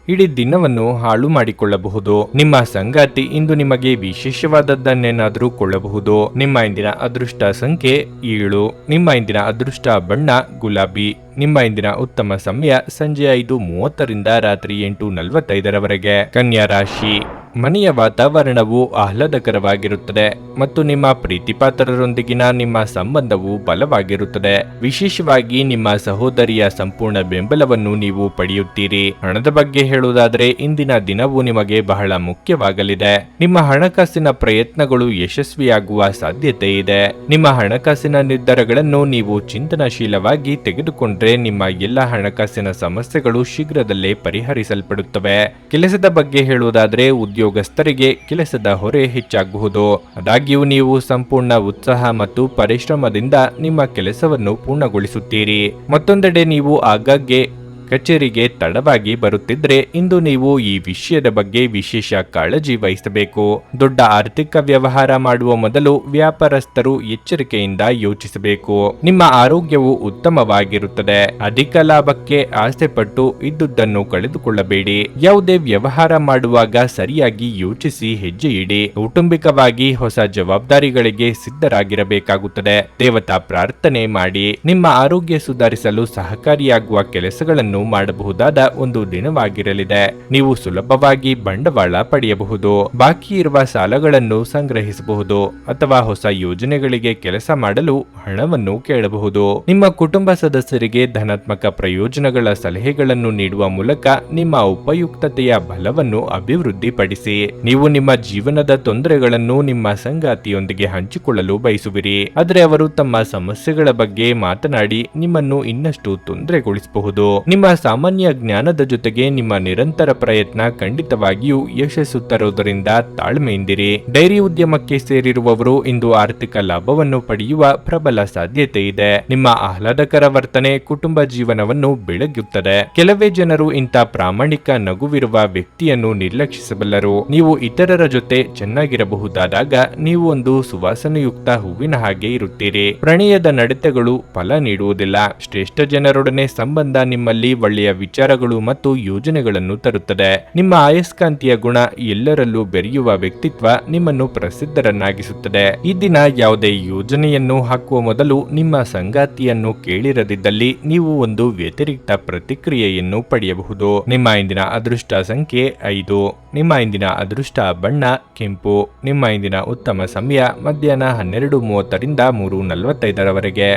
ಇಡೀ ದಿನವನ್ನು ಹಾಳು ಮಾಡಿಕೊಳ್ಳಬಹುದು. ನಿಮ್ಮ ಸಂಗಾತಿ ಇಂದು ನಿಮಗೆ ವಿಶೇಷವಾದದ್ದನ್ನೇನಾದರೂ ಕೊಳ್ಳಬಹುದು. ನಿಮ್ಮ ಇಂದಿನ ಅದೃಷ್ಟ ಸಂಖ್ಯೆ 7. ನಿಮ್ಮ ಇಂದಿನ ಅದೃಷ್ಟ ಬಣ್ಣ ಗುಲಾಬಿ. ನಿಮ್ಮ ಇಂದಿನ ಉತ್ತಮ ಸಮಯ ಸಂಜೆ 5:30ರಿಂದ ರಾತ್ರಿ 8:45ರವರೆಗೆ. ಕನ್ಯಾ ರಾಶಿ, ಮನೆಯ ವಾತಾವರಣವು ಆಹ್ಲಾದಕರವಾಗಿರುತ್ತದೆ ಮತ್ತು ನಿಮ್ಮ ಪ್ರೀತಿಪಾತ್ರರೊಂದಿಗಿನ ನಿಮ್ಮ ಸಂಬಂಧವು ಬಲವಾಗಿರುತ್ತದೆ. ವಿಶೇಷವಾಗಿ ನಿಮ್ಮ ಸಹೋದರಿಯ ಸಂಪೂರ್ಣ ಬೆಂಬಲವನ್ನು ನೀವು ಪಡೆಯುತ್ತೀರಿ. ಹಣದ ಬಗ್ಗೆ ಹೇಳುವುದಾದರೆ ಇಂದಿನ ದಿನವು ನಿಮಗೆ ಬಹಳ ಮುಖ್ಯವಾಗಲಿದೆ. ನಿಮ್ಮ ಹಣಕಾಸಿನ ಪ್ರಯತ್ನಗಳು ಯಶಸ್ವಿಯಾಗುವ ಸಾಧ್ಯತೆ ಇದೆ. ನಿಮ್ಮ ಹಣಕಾಸಿನ ನಿರ್ಧಾರಗಳನ್ನು ನೀವು ಚಿಂತನಶೀಲವಾಗಿ ತೆಗೆದುಕೊಂಡ್ರೆ ನಿಮ್ಮ ಎಲ್ಲ ಹಣಕಾಸಿನ ಸಮಸ್ಯೆಗಳು ಶೀಘ್ರದಲ್ಲೇ ಪರಿಹರಿಸಲ್ಪಡುತ್ತವೆ. ಕೆಲಸದ ಬಗ್ಗೆ ಹೇಳುವುದಾದರೆ ಉದ್ಯೋಗಸ್ಥರಿಗೆ ಕೆಲಸದ ಹೊರೆ ಹೆಚ್ಚಾಗಬಹುದು. ಆದಾಗ್ಯೂ ನೀವು ಸಂಪೂರ್ಣ ಉತ್ಸಾಹ ಮತ್ತು ಪರಿಶ್ರಮದಿಂದ ನಿಮ್ಮ ಕೆಲಸವನ್ನು ಪೂರ್ಣಗೊಳಿಸುತ್ತೀರಿ. ಮತ್ತೊಂದೆಡೆ ನೀವು ಆಗಾಗ್ಗೆ ಕಚೇರಿಗೆ ತಡವಾಗಿ ಬರುತ್ತಿದ್ರೆ ಇಂದು ನೀವು ಈ ವಿಷಯದ ಬಗ್ಗೆ ವಿಶೇಷ ಕಾಳಜಿ ವಹಿಸಬೇಕು. ದೊಡ್ಡ ಆರ್ಥಿಕ ವ್ಯವಹಾರ ಮಾಡುವ ಮೊದಲು ವ್ಯಾಪಾರಸ್ಥರು ಎಚ್ಚರಿಕೆಯಿಂದ ಯೋಚಿಸಬೇಕು. ನಿಮ್ಮ ಆರೋಗ್ಯವು ಉತ್ತಮವಾಗಿರುತ್ತದೆ. ಅಧಿಕ ಲಾಭಕ್ಕೆ ಆಸೆ ಪಟ್ಟು ಇದ್ದುದನ್ನು ಕಳೆದುಕೊಳ್ಳಬೇಡಿ. ಯಾವುದೇ ವ್ಯವಹಾರ ಮಾಡುವಾಗ ಸರಿಯಾಗಿ ಯೋಚಿಸಿ ಹೆಜ್ಜೆ ಇಡಿ. ಕೌಟುಂಬಿಕವಾಗಿ ಹೊಸ ಜವಾಬ್ದಾರಿಗಳಿಗೆ ಸಿದ್ಧರಾಗಿರಬೇಕಾಗುತ್ತದೆ. ದೇವತಾ ಪ್ರಾರ್ಥನೆ ಮಾಡಿ. ನಿಮ್ಮ ಆರೋಗ್ಯ ಸುಧಾರಿಸಲು ಸಹಕಾರಿಯಾಗುವ ಕೆಲಸಗಳನ್ನು ಮಾಡಬಹುದಾದ ಒಂದು ದಿನವಾಗಿರಲಿದೆ. ನೀವು ಸುಲಭವಾಗಿ ಬಂಡವಾಳ ಪಡೆಯಬಹುದು. ಬಾಕಿ ಇರುವ ಸಾಲಗಳನ್ನು ಸಂಗ್ರಹಿಸಬಹುದು ಅಥವಾ ಹೊಸ ಯೋಜನೆಗಳಿಗೆ ಕೆಲಸ ಮಾಡಲು ಹಣವನ್ನು ಕೇಳಬಹುದು. ನಿಮ್ಮ ಕುಟುಂಬ ಸದಸ್ಯರಿಗೆ ಧನಾತ್ಮಕ ಪ್ರಯೋಜನಗಳ ಸಲಹೆಗಳನ್ನು ನೀಡುವ ಮೂಲಕ ನಿಮ್ಮ ಉಪಯುಕ್ತತೆಯ ಬಲವನ್ನು ಅಭಿವೃದ್ಧಿಪಡಿಸಿ. ನೀವು ನಿಮ್ಮ ಜೀವನದ ತೊಂದರೆಗಳನ್ನು ನಿಮ್ಮ ಸಂಗಾತಿಯೊಂದಿಗೆ ಹಂಚಿಕೊಳ್ಳಲು ಬಯಸುವಿರಿ, ಆದರೆ ಅವರು ತಮ್ಮ ಸಮಸ್ಯೆಗಳ ಬಗ್ಗೆ ಮಾತನಾಡಿ ನಿಮ್ಮನ್ನು ಇನ್ನಷ್ಟು ತೊಂದರೆಗೊಳಿಸಬಹುದು. ನಿಮ್ಮ ನಿಮ್ಮ ಸಾಮಾನ್ಯ ಜ್ಞಾನದ ಜೊತೆಗೆ ನಿಮ್ಮ ನಿರಂತರ ಪ್ರಯತ್ನ ಖಂಡಿತವಾಗಿಯೂ ಯಶಸ್ಸು ತರುವುದರಿಂದ ತಾಳ್ಮೆಯಿಂದಿರಿ. ಡೈರಿ ಉದ್ಯಮಕ್ಕೆ ಸೇರಿರುವವರು ಇಂದು ಆರ್ಥಿಕ ಲಾಭವನ್ನು ಪಡೆಯುವ ಪ್ರಬಲ ಸಾಧ್ಯತೆ ಇದೆ. ನಿಮ್ಮ ಆಹ್ಲಾದಕರ ವರ್ತನೆ ಕುಟುಂಬ ಜೀವನವನ್ನು ಬೆಳಗುತ್ತದೆ. ಕೆಲವೇ ಜನರು ಇಂಥ ಪ್ರಾಮಾಣಿಕ ನಗುವಿರುವ ವ್ಯಕ್ತಿಯನ್ನು ನಿರ್ಲಕ್ಷಿಸಬಲ್ಲರು. ನೀವು ಇತರರ ಜೊತೆ ಚೆನ್ನಾಗಿರಬಹುದಾದಾಗ ನೀವು ಒಂದು ಸುವಾಸನೆಯುಕ್ತ ಹೂವಿನ ಹಾಗೆ ಇರುತ್ತೀರಿ. ಪ್ರಣಯದ ನಡತೆಗಳು ಫಲ ನೀಡುವುದಿಲ್ಲ. ಶ್ರೇಷ್ಠ ಜನರೊಡನೆ ಸಂಬಂಧ ನಿಮ್ಮಲ್ಲಿ ಒಳ್ಳೆಯ ವಿಚಾರಗಳು ಮತ್ತು ಯೋಜನೆಗಳನ್ನು ತರುತ್ತದೆ. ನಿಮ್ಮ ಆಯಸ್ಕಾಂತೀಯ ಗುಣ ಎಲ್ಲರಲ್ಲೂ ಬೆರೆಯುವ ವ್ಯಕ್ತಿತ್ವ ನಿಮ್ಮನ್ನು ಪ್ರಸಿದ್ಧರನ್ನಾಗಿಸುತ್ತದೆ. ಈ ದಿನ ಯಾವುದೇ ಯೋಜನೆಯನ್ನು ಹಾಕುವ ಮೊದಲು ನಿಮ್ಮ ಸಂಗಾತಿಯನ್ನು ಕೇಳಿರದಿದ್ದಲ್ಲಿ ನೀವು ಒಂದು ವ್ಯತಿರಿಕ್ತ ಪ್ರತಿಕ್ರಿಯೆಯನ್ನು ಪಡೆಯಬಹುದು. ನಿಮ್ಮ ಇಂದಿನ ಅದೃಷ್ಟ ಸಂಖ್ಯೆ 5. ನಿಮ್ಮ ಇಂದಿನ ಅದೃಷ್ಟ ಬಣ್ಣ ಕೆಂಪು. ನಿಮ್ಮ ಇಂದಿನ ಉತ್ತಮ ಸಮಯ ಮಧ್ಯಾಹ್ನ 12:30ರಿಂದ 3:45ರವರೆಗೆ.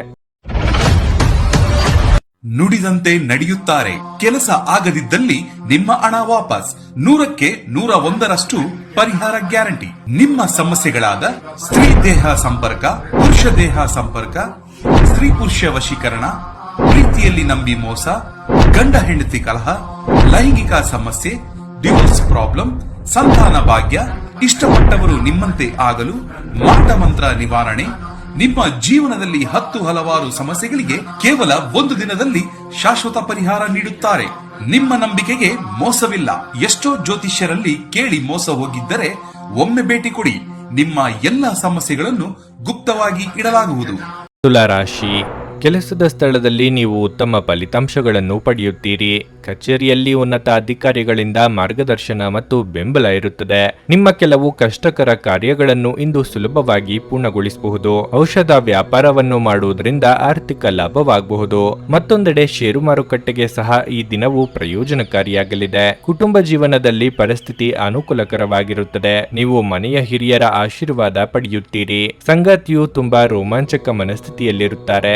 ನುಡಿದಂತೆ ನಡೆಯುತ್ತಾರೆ. ಕೆಲಸ ಆಗದಿದ್ದಲ್ಲಿ ನಿಮ್ಮ ಹಣ ವಾಪಸ್. 100ಕ್ಕೆ 101ರಷ್ಟು ಪರಿಹಾರ ಗ್ಯಾರಂಟಿ. ನಿಮ್ಮ ಸಮಸ್ಯೆಗಳಾದ ಸ್ತ್ರೀ ದೇಹ ಸಂಪರ್ಕ, ಪುರುಷ ದೇಹ ಸಂಪರ್ಕ, ಸ್ತ್ರೀ ಪುರುಷ ವಶೀಕರಣ, ಪ್ರೀತಿಯಲ್ಲಿ ನಂಬಿ ಮೋಸ, ಗಂಡ ಹೆಂಡತಿ ಕಲಹ, ಲೈಂಗಿಕ ಸಮಸ್ಯೆ, ಡಿವೋರ್ಸ್ ಪ್ರಾಬ್ಲಮ್, ಸಂತಾನ ಭಾಗ್ಯ, ಇಷ್ಟಪಟ್ಟವರು ನಿಮ್ಮಂತೆ ಆಗಲು, ಮಾಟ ಮಂತ್ರ ನಿವಾರಣೆ, ನಿಮ್ಮ ಜೀವನದಲ್ಲಿ ಹಲವಾರು ಸಮಸ್ಯೆಗಳಿಗೆ ಕೇವಲ ಒಂದು ದಿನದಲ್ಲಿ ಶಾಶ್ವತ ಪರಿಹಾರ ನೀಡುತ್ತಾರೆ. ನಿಮ್ಮ ನಂಬಿಕೆಗೆ ಮೋಸವಿಲ್ಲ. ಎಷ್ಟೋ ಜ್ಯೋತಿಷ್ಯರಲ್ಲಿ ಕೇಳಿ ಮೋಸ ಹೋಗಿದ್ದರೆ ಒಮ್ಮೆ ಭೇಟಿ ಕೊಡಿ. ನಿಮ್ಮ ಎಲ್ಲ ಸಮಸ್ಯೆಗಳನ್ನು ಗುಪ್ತವಾಗಿ ಇಡಲಾಗುವುದು. ತುಲಾ ರಾಶಿ. ಕೆಲಸದ ಸ್ಥಳದಲ್ಲಿ ನೀವು ಉತ್ತಮ ಫಲಿತಾಂಶಗಳನ್ನು ಪಡೆಯುತ್ತೀರಿ. ಕಚೇರಿಯಲ್ಲಿ ಉನ್ನತ ಅಧಿಕಾರಿಗಳಿಂದ ಮಾರ್ಗದರ್ಶನ ಮತ್ತು ಬೆಂಬಲ ಇರುತ್ತದೆ. ನಿಮ್ಮ ಕೆಲವು ಕಷ್ಟಕರ ಕಾರ್ಯಗಳನ್ನು ಇಂದು ಸುಲಭವಾಗಿ ಪೂರ್ಣಗೊಳಿಸಬಹುದು. ಔಷಧ ವ್ಯಾಪಾರವನ್ನು ಮಾಡುವುದರಿಂದ ಆರ್ಥಿಕ ಲಾಭವಾಗಬಹುದು. ಮತ್ತೊಂದೆಡೆ ಷೇರು ಮಾರುಕಟ್ಟೆಗೆ ಸಹ ಈ ದಿನವು ಪ್ರಯೋಜನಕಾರಿಯಾಗಲಿದೆ. ಕುಟುಂಬ ಜೀವನದಲ್ಲಿ ಪರಿಸ್ಥಿತಿ ಅನುಕೂಲಕರವಾಗಿರುತ್ತದೆ. ನೀವು ಮನೆಯ ಹಿರಿಯರ ಆಶೀರ್ವಾದ ಪಡೆಯುತ್ತೀರಿ. ಸಂಗಾತಿಯು ತುಂಬಾ ರೋಮಾಂಚಕ ಮನಸ್ಥಿತಿಯಲ್ಲಿರುತ್ತಾರೆ.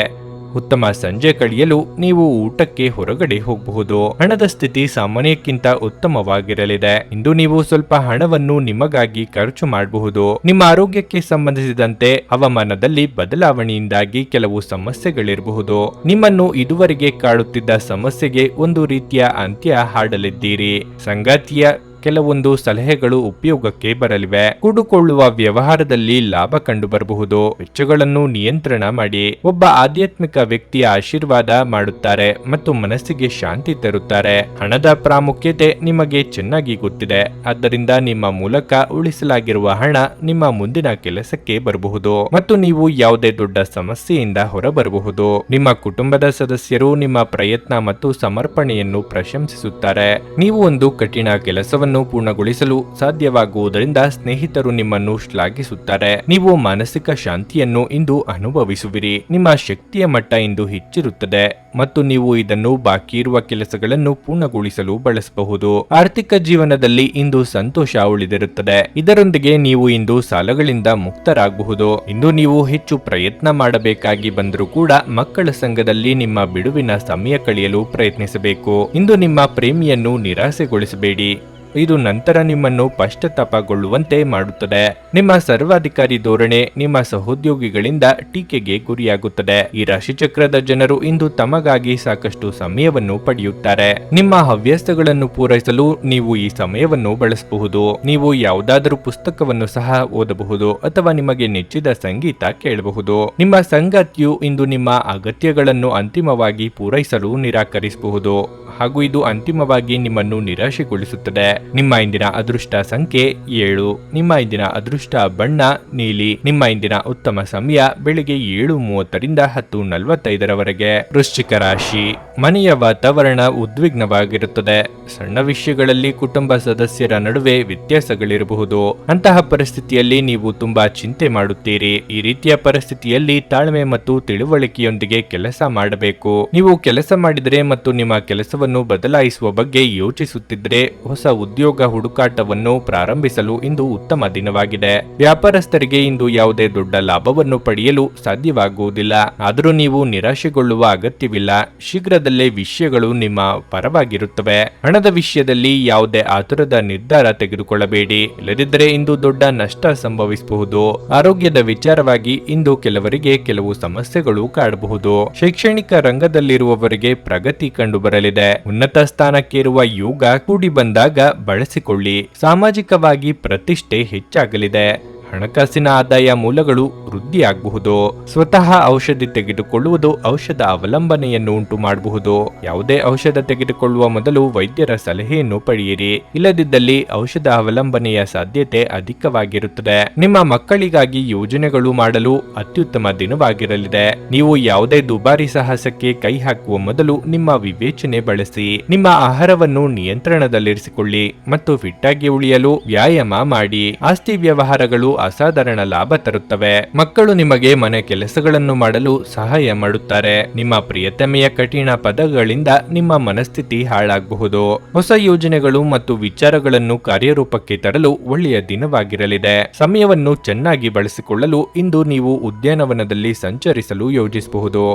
ಉತ್ತಮ ಸಂಜೆ ಕಳೆಯಲು ನೀವು ಊಟಕ್ಕೆ ಹೊರಗಡೆ ಹೋಗಬಹುದು. ಹಣದ ಸ್ಥಿತಿ ಸಾಮಾನ್ಯಕ್ಕಿಂತ ಉತ್ತಮವಾಗಿರಲಿದೆ. ಇಂದು ನೀವು ಸ್ವಲ್ಪ ಹಣವನ್ನು ನಿಮಗಾಗಿ ಖರ್ಚು ಮಾಡಬಹುದು. ನಿಮ್ಮ ಆರೋಗ್ಯಕ್ಕೆ ಸಂಬಂಧಿಸಿದಂತೆ ಹವಾಮಾನದಲ್ಲಿ ಬದಲಾವಣೆಯಿಂದಾಗಿ ಕೆಲವು ಸಮಸ್ಯೆಗಳಿರಬಹುದು. ನಿಮ್ಮನ್ನು ಇದುವರೆಗೆ ಕಾಡುತ್ತಿದ್ದ ಸಮಸ್ಯೆಗೆ ಒಂದು ರೀತಿಯ ಅಂತ್ಯ ಹಾಡಲಿದ್ದೀರಿ. ಸಂಗಾತಿಯ ಕೆಲವೊಂದು ಸಲಹೆಗಳು ಉಪಯೋಗಕ್ಕೆ ಬರಲಿವೆ. ಕೂಡುಕೊಳ್ಳುವ ವ್ಯವಹಾರದಲ್ಲಿ ಲಾಭ ಕಂಡು ಬರಬಹುದು. ವೆಚ್ಚಗಳನ್ನು ನಿಯಂತ್ರಣ ಮಾಡಿ. ಒಬ್ಬ ಆಧ್ಯಾತ್ಮಿಕ ವ್ಯಕ್ತಿಯ ಆಶೀರ್ವಾದ ಮಾಡುತ್ತಾರೆ ಮತ್ತು ಮನಸ್ಸಿಗೆ ಶಾಂತಿ ತರುತ್ತಾರೆ. ಹಣದ ಪ್ರಾಮುಖ್ಯತೆ ನಿಮಗೆ ಚೆನ್ನಾಗಿ ಗೊತ್ತಿದೆ. ಆದ್ದರಿಂದ ನಿಮ್ಮ ಮೂಲಕ ಉಳಿಸಲಾಗಿರುವ ಹಣ ನಿಮ್ಮ ಮುಂದಿನ ಕೆಲಸಕ್ಕೆ ಬರಬಹುದು ಮತ್ತು ನೀವು ಯಾವುದೇ ದೊಡ್ಡ ಸಮಸ್ಯೆಯಿಂದ ಹೊರಬರಬಹುದು. ನಿಮ್ಮ ಕುಟುಂಬದ ಸದಸ್ಯರು ನಿಮ್ಮ ಪ್ರಯತ್ನ ಮತ್ತು ಸಮರ್ಪಣೆಯನ್ನು ಪ್ರಶಂಸಿಸುತ್ತಾರೆ. ನೀವು ಒಂದು ಕಠಿಣ ಕೆಲಸವನ್ನು ಪೂರ್ಣಗೊಳಿಸಲು ಸಾಧ್ಯವಾಗುವುದರಿಂದ ಸ್ನೇಹಿತರು ನಿಮ್ಮನ್ನು ಶ್ಲಾಘಿಸುತ್ತಾರೆ. ನೀವು ಮಾನಸಿಕ ಶಾಂತಿಯನ್ನು ಇಂದು ಅನುಭವಿಸುವಿರಿ. ನಿಮ್ಮ ಶಕ್ತಿಯ ಮಟ್ಟ ಇಂದು ಹೆಚ್ಚಿರುತ್ತದೆ ಮತ್ತು ನೀವು ಇದನ್ನು ಬಾಕಿ ಇರುವ ಕೆಲಸಗಳನ್ನು ಪೂರ್ಣಗೊಳಿಸಲು ಬಳಸಬಹುದು. ಆರ್ಥಿಕ ಜೀವನದಲ್ಲಿ ಇಂದು ಸಂತೋಷ ಉಳಿದಿರುತ್ತದೆ. ಇದರೊಂದಿಗೆ ನೀವು ಇಂದು ಸಾಲಗಳಿಂದ ಮುಕ್ತರಾಗಬಹುದು. ಇಂದು ನೀವು ಹೆಚ್ಚು ಪ್ರಯತ್ನ ಮಾಡಬೇಕಾಗಿ ಬಂದರೂ ಕೂಡ ಮಕ್ಕಳ ಸಂಘದಲ್ಲಿ ನಿಮ್ಮ ಬಿಡುವಿನ ಸಮಯ ಕಳೆಯಲು ಪ್ರಯತ್ನಿಸಬೇಕು. ಇಂದು ನಿಮ್ಮ ಪ್ರೇಮಿಯನ್ನು ನಿರಾಸೆಗೊಳಿಸಬೇಡಿ. ಇದು ನಂತರ ನಿಮ್ಮನ್ನು ಪಶ್ಚಾತ್ತಾಪಗೊಳ್ಳುವಂತೆ ಮಾಡುತ್ತದೆ. ನಿಮ್ಮ ಸರ್ವಾಧಿಕಾರಿ ಧೋರಣೆ ನಿಮ್ಮ ಸಹೋದ್ಯೋಗಿಗಳಿಂದ ಟೀಕೆಗೆ ಗುರಿಯಾಗುತ್ತದೆ. ಈ ರಾಶಿಚಕ್ರದ ಜನರು ಇಂದು ತಮಗಾಗಿ ಸಾಕಷ್ಟು ಸಮಯವನ್ನು ಪಡೆಯುತ್ತಾರೆ. ನಿಮ್ಮ ಹವ್ಯಾಸಗಳನ್ನು ಪೂರೈಸಲು ನೀವು ಈ ಸಮಯವನ್ನು ಬಳಸಬಹುದು. ನೀವು ಯಾವುದಾದರೂ ಪುಸ್ತಕವನ್ನು ಸಹ ಓದಬಹುದು ಅಥವಾ ನಿಮಗೆ ನೆಚ್ಚಿದ ಸಂಗೀತ ಕೇಳಬಹುದು. ನಿಮ್ಮ ಸಂಗಾತಿಯು ಇಂದು ನಿಮ್ಮ ಅಗತ್ಯಗಳನ್ನು ಅಂತಿಮವಾಗಿ ಪೂರೈಸಲು ನಿರಾಕರಿಸಬಹುದು ಹಾಗೂ ಇದು ಅಂತಿಮವಾಗಿ ನಿಮ್ಮನ್ನು ನಿರಾಶೆಗೊಳಿಸುತ್ತದೆ. ನಿಮ್ಮ ಇಂದಿನ ಅದೃಷ್ಟ ಸಂಖ್ಯೆ 7. ನಿಮ್ಮ ಇಂದಿನ ಅದೃಷ್ಟ ಬಣ್ಣ ನೀಲಿ. ನಿಮ್ಮ ಇಂದಿನ ಉತ್ತಮ ಸಮಯ ಬೆಳಿಗ್ಗೆ 7:30ರಿಂದ 10:45ರವರೆಗೆ. ವೃಶ್ಚಿಕ ರಾಶಿ. ಮನೆಯ ವಾತಾವರಣ ಉದ್ವಿಗ್ನವಾಗಿರುತ್ತದೆ. ಸಣ್ಣ ವಿಷಯಗಳಲ್ಲಿ ಕುಟುಂಬ ಸದಸ್ಯರ ನಡುವೆ ವ್ಯತ್ಯಾಸಗಳಿರಬಹುದು. ಅಂತಹ ಪರಿಸ್ಥಿತಿಯಲ್ಲಿ ನೀವು ತುಂಬಾ ಚಿಂತೆ ಮಾಡುತ್ತೀರಿ. ಈ ರೀತಿಯ ಪರಿಸ್ಥಿತಿಯಲ್ಲಿ ತಾಳ್ಮೆ ಮತ್ತು ತಿಳುವಳಿಕೆಯೊಂದಿಗೆ ಕೆಲಸ ಮಾಡಬೇಕು. ನೀವು ಕೆಲಸ ಮಾಡಿದರೆ ಮತ್ತು ನಿಮ್ಮ ಕೆಲಸವನ್ನು ಬದಲಾಯಿಸುವ ಬಗ್ಗೆ ಯೋಚಿಸುತ್ತಿದ್ದರೆ ಹೊಸ ಉದ್ಯೋಗ ಹುಡುಕಾಟವನ್ನು ಪ್ರಾರಂಭಿಸಲು ಇಂದು ಉತ್ತಮ ದಿನವಾಗಿದೆ. ವ್ಯಾಪಾರಸ್ಥರಿಗೆ ಇಂದು ಯಾವುದೇ ದೊಡ್ಡ ಲಾಭವನ್ನು ಪಡೆಯಲು ಸಾಧ್ಯವಾಗುವುದಿಲ್ಲ. ಆದರೂ ನೀವು ನಿರಾಶೆಗೊಳ್ಳುವ ಅಗತ್ಯವಿಲ್ಲ. ಶೀಘ್ರದಲ್ಲೇ ವಿಷಯಗಳು ನಿಮ್ಮ ಪರವಾಗಿರುತ್ತವೆ. ಹಣದ ವಿಷಯದಲ್ಲಿ ಯಾವುದೇ ಆತುರದ ನಿರ್ಧಾರ ತೆಗೆದುಕೊಳ್ಳಬೇಡಿ, ಇಲ್ಲದಿದ್ದರೆ ಇಂದು ದೊಡ್ಡ ನಷ್ಟ ಸಂಭವಿಸಬಹುದು. ಆರೋಗ್ಯದ ವಿಚಾರವಾಗಿ ಇಂದು ಕೆಲವರಿಗೆ ಕೆಲವು ಸಮಸ್ಯೆಗಳು ಕಾಡಬಹುದು. ಶೈಕ್ಷಣಿಕ ರಂಗದಲ್ಲಿರುವವರಿಗೆ ಪ್ರಗತಿ ಕಂಡುಬರಲಿದೆ. ಉನ್ನತ ಸ್ಥಾನಕ್ಕೇರುವ ಯೋಗ ಕೂಡಿ ಬಂದಾಗ ಬಳಸಿಕೊಳ್ಳಿ. ಸಾಮಾಜಿಕವಾಗಿ ಪ್ರತಿಷ್ಠೆ ಹೆಚ್ಚಾಗಲಿದೆ. ಹಣಕಾಸಿನ ಆದಾಯ ಮೂಲಗಳು ವೃದ್ಧಿಯಾಗಬಹುದು. ಸ್ವತಃ ಔಷಧಿ ತೆಗೆದುಕೊಳ್ಳುವುದು ಔಷಧ ಅವಲಂಬನೆಯನ್ನು ಉಂಟು ಮಾಡಬಹುದು. ಯಾವುದೇ ಔಷಧ ತೆಗೆದುಕೊಳ್ಳುವ ಮೊದಲು ವೈದ್ಯರ ಸಲಹೆಯನ್ನು ಪಡೆಯಿರಿ. ಇಲ್ಲದಿದ್ದಲ್ಲಿ ಔಷಧ ಅವಲಂಬನೆಯ ಸಾಧ್ಯತೆ ಅಧಿಕವಾಗಿರುತ್ತದೆ. ನಿಮ್ಮ ಮಕ್ಕಳಿಗಾಗಿ ಯೋಜನೆಗಳು ಮಾಡಲು ಅತ್ಯುತ್ತಮ ದಿನವಾಗಿರಲಿದೆ. ನೀವು ಯಾವುದೇ ದುಬಾರಿ ಸಾಹಸಕ್ಕೆ ಕೈ ಹಾಕುವ ಮೊದಲು ನಿಮ್ಮ ವಿವೇಚನೆ ಬಳಸಿ. ನಿಮ್ಮ ಆಹಾರವನ್ನು ನಿಯಂತ್ರಣದಲ್ಲಿರಿಸಿಕೊಳ್ಳಿ ಮತ್ತು ಫಿಟ್ ಆಗಿ ಉಳಿಯಲು ವ್ಯಾಯಾಮ ಮಾಡಿ. ಆಸ್ತಿ ವ್ಯವಹಾರಗಳು ಅಸಾಧಾರಣ ಲಾಭ ತರುತ್ತವೆ. ಮಕ್ಕಳು ನಿಮಗೆ ಮನೆ ಕೆಲಸಗಳನ್ನು ಮಾಡಲು ಸಹಾಯ ಮಾಡುತ್ತಾರೆ. ನಿಮ್ಮ ಪ್ರಿಯತಮೆಯ ಕಠಿಣ ಪದಗಳಿಂದ ನಿಮ್ಮ ಮನಸ್ಥಿತಿ ಹಾಳಾಗಬಹುದು. ಹೊಸ ಯೋಜನೆಗಳು ಮತ್ತು ವಿಚಾರಗಳನ್ನು ಕಾರ್ಯರೂಪಕ್ಕೆ ತರಲು ಒಳ್ಳೆಯ ದಿನವಾಗಿರಲಿದೆ. ಸಮಯವನ್ನು ಚೆನ್ನಾಗಿ ಬಳಸಿಕೊಳ್ಳಲು ಇಂದು ನೀವು ಉದ್ಯಾನವನದಲ್ಲಿ ಸಂಚರಿಸಲು ಯೋಜಿಸಬಹುದು.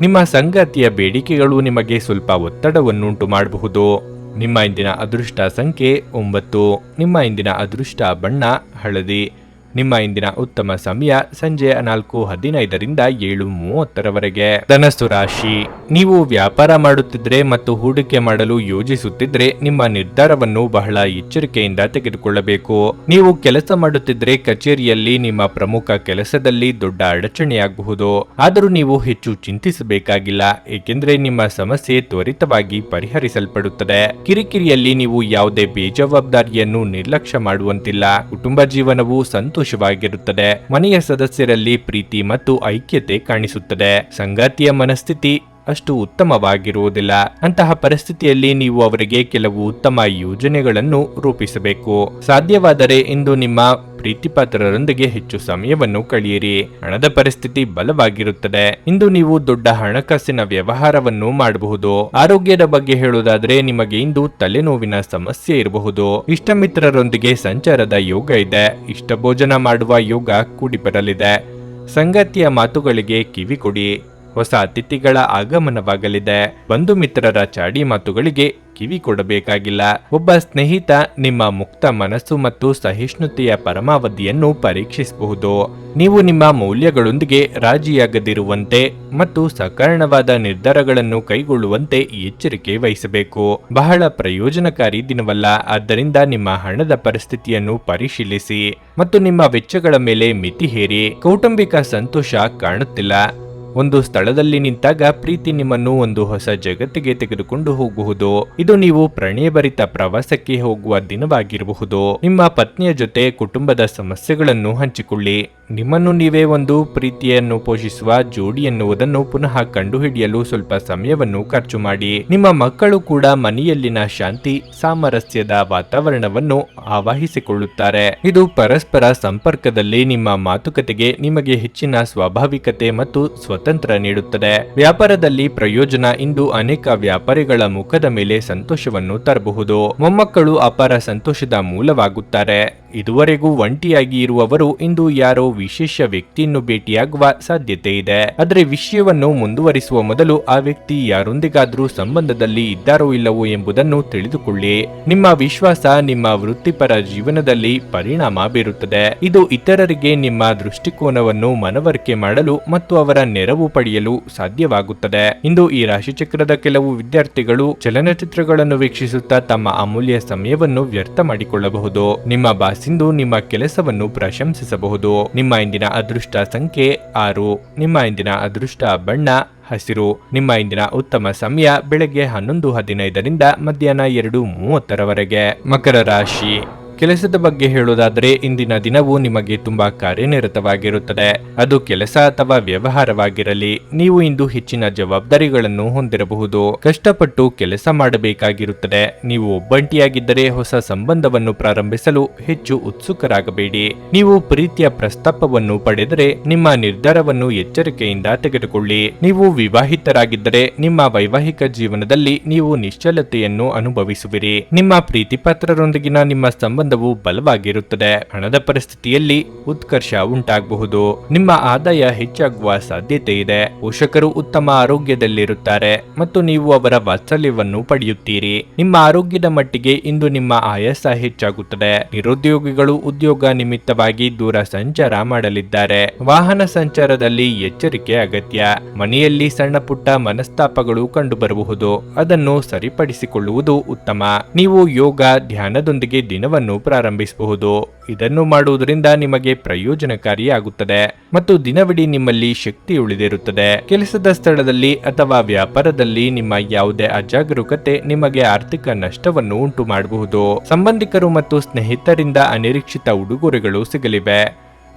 ನಿಮ್ಮ ಸಂಗಾತಿಯ ಬೇಡಿಕೆಗಳು ನಿಮಗೆ ಸ್ವಲ್ಪ ಒತ್ತಡವನ್ನುಂಟು ಮಾಡಬಹುದು. ನಿಮ್ಮ ಇಂದಿನ ಅದೃಷ್ಟ ಸಂಖ್ಯೆ 9. ನಿಮ್ಮ ಇಂದಿನ ಅದೃಷ್ಟ ಬಣ್ಣ ಹಳದಿ. ನಿಮ್ಮ ಇಂದಿನ ಉತ್ತಮ ಸಮಯ ಸಂಜೆ 4:15 ರಿಂದ 7:30 ಧನಸ್ಸು ರಾಶಿ. ನೀವು ವ್ಯಾಪಾರ ಮಾಡುತ್ತಿದ್ರೆ ಮತ್ತು ಹೂಡಿಕೆ ಮಾಡಲು ಯೋಜಿಸುತ್ತಿದ್ರೆ ನಿಮ್ಮ ನಿರ್ಧಾರವನ್ನು ಬಹಳ ಎಚ್ಚರಿಕೆಯಿಂದ ತೆಗೆದುಕೊಳ್ಳಬೇಕು. ನೀವು ಕೆಲಸ ಮಾಡುತ್ತಿದ್ರೆ ಕಚೇರಿಯಲ್ಲಿ ನಿಮ್ಮ ಪ್ರಮುಖ ಕೆಲಸದಲ್ಲಿ ದೊಡ್ಡ ಅಡಚಣೆಯಾಗಬಹುದು. ಆದರೂ ನೀವು ಹೆಚ್ಚು ಚಿಂತಿಸಬೇಕಾಗಿಲ್ಲ, ಏಕೆಂದರೆ ನಿಮ್ಮ ಸಮಸ್ಯೆ ತ್ವರಿತವಾಗಿ ಪರಿಹರಿಸಲ್ಪಡುತ್ತದೆ. ಕಿರಿಕಿರಿಯಲ್ಲಿ ನೀವು ಯಾವುದೇ ಬೇಜವಾಬ್ದಾರಿಯನ್ನು ನಿರ್ಲಕ್ಷ್ಯ ಮಾಡುವಂತಿಲ್ಲ. ಕುಟುಂಬ ಜೀವನವು ಸಂತೋಷವಾಗಿರುತ್ತದೆ. ಮನೆಯ ಸದಸ್ಯರಲ್ಲಿ ಪ್ರೀತಿ ಮತ್ತು ಐಕ್ಯತೆ ಕಾಣಿಸುತ್ತದೆ. ಸಂಗಾತಿಯ ಮನಸ್ಥಿತಿ ಅಷ್ಟು ಉತ್ತಮವಾಗಿರುವುದಿಲ್ಲ. ಅಂತಹ ಪರಿಸ್ಥಿತಿಯಲ್ಲಿ ನೀವು ಅವರಿಗೆ ಕೆಲವು ಉತ್ತಮ ಯೋಜನೆಗಳನ್ನು ರೂಪಿಸಬೇಕು. ಸಾಧ್ಯವಾದರೆ ಇಂದು ನಿಮ್ಮ ಪ್ರೀತಿಪಾತ್ರರೊಂದಿಗೆ ಹೆಚ್ಚು ಸಮಯವನ್ನು ಕಳೆಯಿರಿ. ಹಣದ ಪರಿಸ್ಥಿತಿ ಬಲವಾಗಿರುತ್ತದೆ. ಇಂದು ನೀವು ದೊಡ್ಡ ಹಣಕಾಸಿನ ವ್ಯವಹಾರವನ್ನು ಮಾಡಬಹುದು. ಆರೋಗ್ಯದ ಬಗ್ಗೆ ಹೇಳುವುದಾದ್ರೆ ನಿಮಗೆ ಇಂದು ತಲೆನೋವಿನ ಸಮಸ್ಯೆ ಇರಬಹುದು. ಇಷ್ಟ ಮಿತ್ರರೊಂದಿಗೆ ಸಂಚಾರದ ಯೋಗ ಇದೆ. ಇಷ್ಟ ಭೋಜನ ಮಾಡುವ ಯೋಗ ಕೂಡಿ ಬರಲಿದೆ. ಸಂಗಾತಿಯ ಮಾತುಗಳಿಗೆ ಕಿವಿ ಕೊಡಿ. ಹೊಸ ಅತಿಥಿಗಳ ಆಗಮನವಾಗಲಿದೆ. ಬಂಧು ಮಿತ್ರರ ಚಾಡಿ ಮಾತುಗಳಿಗೆ ಕಿವಿ ಕೊಡಬೇಕಾಗಿಲ್ಲ. ಒಬ್ಬ ಸ್ನೇಹಿತ ನಿಮ್ಮ ಮುಕ್ತ ಮನಸ್ಸು ಮತ್ತು ಸಹಿಷ್ಣುತೆಯ ಪರಮಾವಧಿಯನ್ನು ಪರೀಕ್ಷಿಸಬಹುದು. ನೀವು ನಿಮ್ಮ ಮೌಲ್ಯಗಳೊಂದಿಗೆ ರಾಜಿಯಾಗದಿರುವಂತೆ ಮತ್ತು ಸಕಾರಣವಾದ ನಿರ್ಧಾರಗಳನ್ನು ಕೈಗೊಳ್ಳುವಂತೆ ಎಚ್ಚರಿಕೆ ವಹಿಸಬೇಕು. ಬಹಳ ಪ್ರಯೋಜನಕಾರಿ ದಿನವಲ್ಲ. ಆದ್ದರಿಂದ ನಿಮ್ಮ ಹಣದ ಪರಿಸ್ಥಿತಿಯನ್ನು ಪರಿಶೀಲಿಸಿ ಮತ್ತು ನಿಮ್ಮ ವೆಚ್ಚಗಳ ಮೇಲೆ ಮಿತಿ ಹೇರಿ. ಕೌಟುಂಬಿಕ ಸಂತೋಷ ಕಾಣುತ್ತಿಲ್ಲ. ಒಂದು ಸ್ಥಳದಲ್ಲಿ ನಿಂತಾಗ ಪ್ರೀತಿ ನಿಮ್ಮನ್ನು ಒಂದು ಹೊಸ ಜಗತ್ತಿಗೆ ತೆಗೆದುಕೊಂಡು ಹೋಗಬಹುದು. ಇದು ನೀವು ಪ್ರಣಯಭರಿತ ಪ್ರವಾಸಕ್ಕೆ ಹೋಗುವ ದಿನವಾಗಿರಬಹುದು. ನಿಮ್ಮ ಪತ್ನಿಯ ಜೊತೆ ಕುಟುಂಬದ ಸಮಸ್ಯೆಗಳನ್ನು ಹಂಚಿಕೊಳ್ಳಿ. ನಿಮ್ಮನ್ನು ನೀವೇ ಒಂದು ಪ್ರೀತಿಯನ್ನು ಪೋಷಿಸುವ ಜೋಡಿ ಎನ್ನುವುದನ್ನು ಪುನಃ ಕಂಡುಹಿಡಿಯಲು ಸ್ವಲ್ಪ ಸಮಯವನ್ನು ಖರ್ಚು ಮಾಡಿ. ನಿಮ್ಮ ಮಕ್ಕಳು ಕೂಡ ಮನೆಯಲ್ಲಿನ ಶಾಂತಿ ಸಾಮರಸ್ಯದ ವಾತಾವರಣವನ್ನು ಆವಾಹಿಸಿಕೊಳ್ಳುತ್ತಾರೆ. ಇದು ಪರಸ್ಪರ ಸಂಪರ್ಕದಲ್ಲಿ ನಿಮ್ಮ ಮಾತುಕತೆಗೆ ನಿಮಗೆ ಹೆಚ್ಚಿನ ಸ್ವಾಭಾವಿಕತೆ ಮತ್ತು ಸ್ವತಂತ್ರ ನೀಡುತ್ತದೆ. ವ್ಯಾಪಾರದಲ್ಲಿ ಪ್ರಯೋಜನ ಇಂದು ಅನೇಕ ವ್ಯಾಪಾರಿಗಳ ಮುಖದ ಮೇಲೆ ಸಂತೋಷವನ್ನು ತರಬಹುದು. ಮೊಮ್ಮಕ್ಕಳು ಅಪಾರ ಸಂತೋಷದ ಮೂಲವಾಗುತ್ತಾರೆ. ಇದುವರೆಗೂ ಒಂಟಿಯಾಗಿ ಇರುವವರು ಇಂದು ಯಾರೋ ವಿಶೇಷ ವ್ಯಕ್ತಿಯನ್ನು ಭೇಟಿಯಾಗುವ ಸಾಧ್ಯತೆ ಇದೆ. ಆದರೆ ವಿಷಯವನ್ನು ಮುಂದುವರಿಸುವ ಮೊದಲು ಆ ವ್ಯಕ್ತಿ ಯಾರೊಂದಿಗಾದ್ರೂ ಸಂಬಂಧದಲ್ಲಿ ಇದ್ದಾರೋ ಇಲ್ಲವೋ ಎಂಬುದನ್ನು ತಿಳಿದುಕೊಳ್ಳಿ. ನಿಮ್ಮ ವಿಶ್ವಾಸ ನಿಮ್ಮ ವೃತ್ತಿಪರ ಜೀವನದಲ್ಲಿ ಪರಿಣಾಮ ಬೀರುತ್ತದೆ. ಇದು ಇತರರಿಗೆ ನಿಮ್ಮ ದೃಷ್ಟಿಕೋನವನ್ನು ಮನವರಿಕೆ ಮಾಡಲು ಮತ್ತು ಅವರ ನೆರವು ಪಡೆಯಲು ಸಾಧ್ಯವಾಗುತ್ತದೆ. ಇಂದು ಈ ರಾಶಿಚಕ್ರದ ಕೆಲವು ವಿದ್ಯಾರ್ಥಿಗಳು ಚಲನಚಿತ್ರಗಳನ್ನು ವೀಕ್ಷಿಸುತ್ತಾ ತಮ್ಮ ಅಮೂಲ್ಯ ಸಮಯವನ್ನು ವ್ಯರ್ಥ ಮಾಡಿಕೊಳ್ಳಬಹುದು. ನಿಮ್ಮ ಬಾಸಿಂದು ನಿಮ್ಮ ಕೆಲಸವನ್ನು ಪ್ರಶಂಸಿಸಬಹುದು. ನಿಮ್ಮ ಇಂದಿನ ಅದೃಷ್ಟ ಸಂಖ್ಯೆ 6. ನಿಮ್ಮ ಇಂದಿನ ಅದೃಷ್ಟ ಬಣ್ಣ ಹಸಿರು. ನಿಮ್ಮ ಇಂದಿನ ಉತ್ತಮ ಸಮಯ ಬೆಳಗ್ಗೆ 11:15 ರಿಂದ ಮಧ್ಯಾಹ್ನ 2:30 ಮಕರ ರಾಶಿ. ಕೆಲಸದ ಬಗ್ಗೆ ಹೇಳೋದಾದ್ರೆ ಇಂದಿನ ದಿನವೂ ನಿಮಗೆ ತುಂಬಾ ಕಾರ್ಯನಿರತವಾಗಿರುತ್ತದೆ. ಅದು ಕೆಲಸ ಅಥವಾ ವ್ಯವಹಾರವಾಗಿರಲಿ, ನೀವು ಇಂದು ಹೆಚ್ಚಿನ ಜವಾಬ್ದಾರಿಗಳನ್ನು ಹೊಂದಿರಬಹುದು. ಕಷ್ಟಪಟ್ಟು ಕೆಲಸ ಮಾಡಬೇಕಾಗಿರುತ್ತದೆ. ನೀವು ಒಬ್ಬಂಟಿಯಾಗಿದ್ದರೆ ಹೊಸ ಸಂಬಂಧವನ್ನು ಪ್ರಾರಂಭಿಸಲು ಹೆಚ್ಚು ಉತ್ಸುಕರಾಗಬೇಡಿ. ನೀವು ಪ್ರೀತಿಯ ಪ್ರಸ್ತಾಪವನ್ನು ಪಡೆದರೆ ನಿಮ್ಮ ನಿರ್ಧಾರವನ್ನು ಎಚ್ಚರಿಕೆಯಿಂದ ತೆಗೆದುಕೊಳ್ಳಿ. ನೀವು ವಿವಾಹಿತರಾಗಿದ್ದರೆ ನಿಮ್ಮ ವೈವಾಹಿಕ ಜೀವನದಲ್ಲಿ ನೀವು ನಿಶ್ಚಲತೆಯನ್ನು ಅನುಭವಿಸುವಿರಿ. ನಿಮ್ಮ ಪ್ರೀತಿಪಾತ್ರರೊಂದಿಗಿನ ನಿಮ್ಮ ಸಂಬಂಧವು ಬಲವಾಗಿರುತ್ತದೆ. ಹಣದ ಪರಿಸ್ಥಿತಿಯಲ್ಲಿ ಉತ್ಕರ್ಷ ಉಂಟಾಗಬಹುದು. ನಿಮ್ಮ ಆದಾಯ ಹೆಚ್ಚಾಗುವ ಸಾಧ್ಯತೆ ಇದೆ. ಪೋಷಕರು ಉತ್ತಮ ಆರೋಗ್ಯದಲ್ಲಿರುತ್ತಾರೆ ಮತ್ತು ನೀವು ಅವರ ವಾತ್ಸಲ್ಯವನ್ನು ಪಡೆಯುತ್ತೀರಿ. ನಿಮ್ಮ ಆರೋಗ್ಯದ ಮಟ್ಟಿಗೆ ಇಂದು ನಿಮ್ಮ ಆಯಾಸ ಹೆಚ್ಚಾಗುತ್ತದೆ. ನಿರುದ್ಯೋಗಿಗಳು ಉದ್ಯೋಗ ನಿಮಿತ್ತವಾಗಿ ದೂರ ಸಂಚಾರ ಮಾಡಲಿದ್ದಾರೆ. ವಾಹನ ಸಂಚಾರದಲ್ಲಿ ಎಚ್ಚರಿಕೆ ಅಗತ್ಯ. ಮನೆಯಲ್ಲಿ ಸಣ್ಣ ಪುಟ್ಟ ಮನಸ್ತಾಪಗಳು ಕಂಡುಬರಬಹುದು. ಅದನ್ನು ಸರಿಪಡಿಸಿಕೊಳ್ಳುವುದು ಉತ್ತಮ. ನೀವು ಯೋಗ ಧ್ಯಾನದೊಂದಿಗೆ ದಿನವನ್ನು ಪ್ರಾರಂಭಿಸಬಹುದು. ಇದನ್ನು ಮಾಡುವುದರಿಂದ ನಿಮಗೆ ಪ್ರಯೋಜನಕಾರಿಯಾಗುತ್ತದೆ ಮತ್ತು ದಿನವಿಡೀ ನಿಮ್ಮಲ್ಲಿ ಶಕ್ತಿ ಉಳಿದಿರುತ್ತದೆ. ಕೆಲಸದ ಸ್ಥಳದಲ್ಲಿ ಅಥವಾ ವ್ಯಾಪಾರದಲ್ಲಿ ನಿಮ್ಮ ಯಾವುದೇ ಅಜಾಗರೂಕತೆ ನಿಮಗೆ ಆರ್ಥಿಕ ನಷ್ಟವನ್ನು ಉಂಟು ಮಾಡಬಹುದು. ಸಂಬಂಧಿಕರು ಮತ್ತು ಸ್ನೇಹಿತರಿಂದ ಅನಿರೀಕ್ಷಿತ ಉಡುಗೊರೆಗಳು ಸಿಗಲಿವೆ.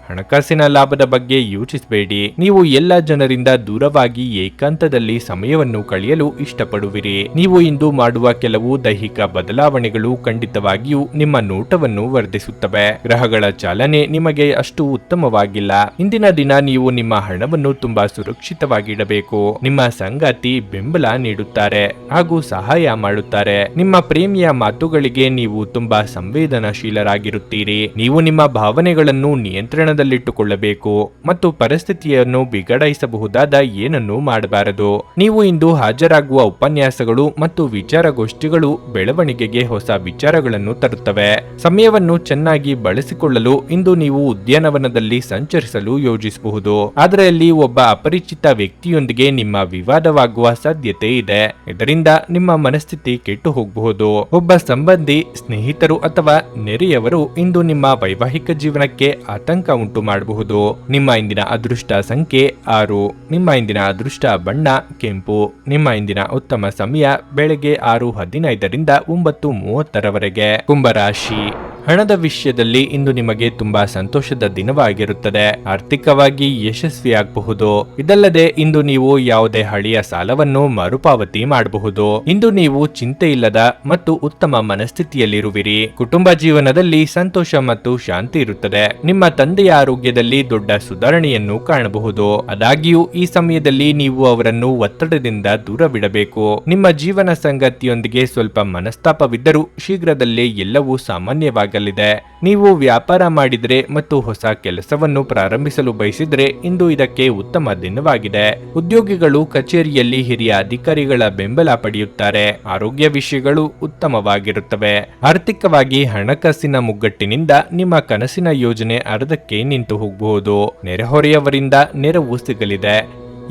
ಹಣಕಾಸಿನ ಲಾಭದ ಬಗ್ಗೆ ಯೋಚಿಸಬೇಡಿ. ನೀವು ಎಲ್ಲ ಜನರಿಂದ ದೂರವಾಗಿ ಏಕಾಂತದಲ್ಲಿ ಸಮಯವನ್ನು ಕಳೆಯಲು ಇಷ್ಟಪಡುವಿರಿ. ನೀವು ಇಂದು ಮಾಡುವ ಕೆಲವು ದೈಹಿಕ ಬದಲಾವಣೆಗಳು ಖಂಡಿತವಾಗಿಯೂ ನಿಮ್ಮ ನೋಟವನ್ನು ವರ್ಧಿಸುತ್ತವೆ. ಗ್ರಹಗಳ ಚಾಲನೆ ನಿಮಗೆ ಅಷ್ಟು ಉತ್ತಮವಾಗಿಲ್ಲ. ಇಂದಿನ ದಿನ ನೀವು ನಿಮ್ಮ ಹಣವನ್ನು ತುಂಬಾ ಸುರಕ್ಷಿತವಾಗಿಡಬೇಕು. ನಿಮ್ಮ ಸಂಗಾತಿ ಬೆಂಬಲ ನೀಡುತ್ತಾರೆ ಹಾಗೂ ಸಹಾಯ ಮಾಡುತ್ತಾರೆ. ನಿಮ್ಮ ಪ್ರೇಮಿಯ ಮಾತುಗಳಿಗೆ ನೀವು ತುಂಬಾ ಸಂವೇದನಾಶೀಲರಾಗಿರುತ್ತೀರಿ. ನೀವು ನಿಮ್ಮ ಭಾವನೆಗಳನ್ನು ನಿಯಂತ್ರಣ ಿಟ್ಟುಕೊಳ್ಳಬೇಕು ಮತ್ತು ಪರಿಸ್ಥಿತಿಯನ್ನು ಬಿಗಡಾಯಿಸಬಹುದಾದ ಏನನ್ನೂ ಮಾಡಬಾರದು. ನೀವು ಇಂದು ಹಾಜರಾಗುವ ಉಪನ್ಯಾಸಗಳು ಮತ್ತು ವಿಚಾರಗೋಷ್ಠಿಗಳು ಬೆಳವಣಿಗೆಗೆ ಹೊಸ ವಿಚಾರಗಳನ್ನು ತರುತ್ತವೆ. ಸಮಯವನ್ನು ಚೆನ್ನಾಗಿ ಬಳಸಿಕೊಳ್ಳಲು ಇಂದು ನೀವು ಉದ್ಯಾನವನದಲ್ಲಿ ಸಂಚರಿಸಲು ಯೋಜಿಸಬಹುದು. ಆದರೆ ಅಲ್ಲಿ ಒಬ್ಬ ಅಪರಿಚಿತ ವ್ಯಕ್ತಿಯೊಂದಿಗೆ ನಿಮ್ಮ ವಿವಾದವಾಗುವ ಸಾಧ್ಯತೆ ಇದೆ. ಇದರಿಂದ ನಿಮ್ಮ ಮನಸ್ಥಿತಿ ಕೆಟ್ಟು ಹೋಗಬಹುದು. ಒಬ್ಬ ಸಂಬಂಧಿ, ಸ್ನೇಹಿತರು ಅಥವಾ ನೆರೆಯವರು ಇಂದು ನಿಮ್ಮ ವೈವಾಹಿಕ ಜೀವನಕ್ಕೆ ಆತಂಕ ಉಂಟು ಮಾಡಬಹುದು. ನಿಮ್ಮ ಇಂದಿನ ಅದೃಷ್ಟ ಸಂಖ್ಯೆ 6. ನಿಮ್ಮ ಇಂದಿನ ಅದೃಷ್ಟ ಬಣ್ಣ ಕೆಂಪು. ನಿಮ್ಮ ಇಂದಿನ ಉತ್ತಮ ಸಮಯ ಬೆಳಗ್ಗೆ 6:15ರಿಂದ 9:30ರವರೆಗೆ. ಕುಂಭರಾಶಿ. ಹಣದ ವಿಷಯದಲ್ಲಿ ಇಂದು ನಿಮಗೆ ತುಂಬಾ ಸಂತೋಷದ ದಿನವಾಗಿರುತ್ತದೆ. ಆರ್ಥಿಕವಾಗಿ ಯಶಸ್ವಿಯಾಗಬಹುದು. ಇದಲ್ಲದೆ ಇಂದು ನೀವು ಯಾವುದೇ ಹಳೆಯ ಸಾಲವನ್ನು ಮರುಪಾವತಿ ಮಾಡಬಹುದು. ಇಂದು ನೀವು ಚಿಂತೆ ಇಲ್ಲದ ಮತ್ತು ಉತ್ತಮ ಮನಸ್ಥಿತಿಯಲ್ಲಿರುವಿರಿ. ಕುಟುಂಬ ಜೀವನದಲ್ಲಿ ಸಂತೋಷ ಮತ್ತು ಶಾಂತಿ ಇರುತ್ತದೆ. ನಿಮ್ಮ ತಂದೆಯ ಆರೋಗ್ಯದಲ್ಲಿ ದೊಡ್ಡ ಸುಧಾರಣೆಯನ್ನು ಕಾಣಬಹುದು. ಆದಾಗ್ಯೂ ಈ ಸಮಯದಲ್ಲಿ ನೀವು ಅವರನ್ನು ಒತ್ತಡದಿಂದ ದೂರವಿಡಬೇಕು. ನಿಮ್ಮ ಜೀವನ ಸಂಗಾತಿಯೊಂದಿಗೆ ಸ್ವಲ್ಪ ಮನಸ್ತಾಪವಿದ್ದರೂ ಶೀಘ್ರದಲ್ಲೇ ಎಲ್ಲವೂ ಸಾಮಾನ್ಯವಾಗಲಿದೆ. ನೀವು ವ್ಯಾಪಾರ ಮಾಡಿದರೆ ಮತ್ತು ಹೊಸ ಕೆಲಸವನ್ನು ಪ್ರಾರಂಭಿಸಲು ಬಯಸಿದರೆ ಇಂದು ಇದಕ್ಕೆ ಉತ್ತಮ ದಿನವಾಗಿದೆ. ಉದ್ಯೋಗಿಗಳು ಕಚೇರಿಯಲ್ಲಿ ಹಿರಿಯ ಅಧಿಕಾರಿಗಳ ಬೆಂಬಲ ಪಡೆಯುತ್ತಾರೆ. ಆರೋಗ್ಯ ವಿಷಯಗಳು ಉತ್ತಮವಾಗಿರುತ್ತವೆ. ಆರ್ಥಿಕವಾಗಿ ಹಣಕಾಸಿನ ಮುಗ್ಗಟ್ಟಿನಿಂದ ನಿಮ್ಮ ಕನಸಿನ ಯೋಜನೆ ಅರ್ಧಕ್ಕೆ ನಿಂತು ಹೋಗಬಹುದು. ನೆರೆಹೊರೆಯವರಿಂದ ನೆರವು ಸಿಗಲಿದೆ.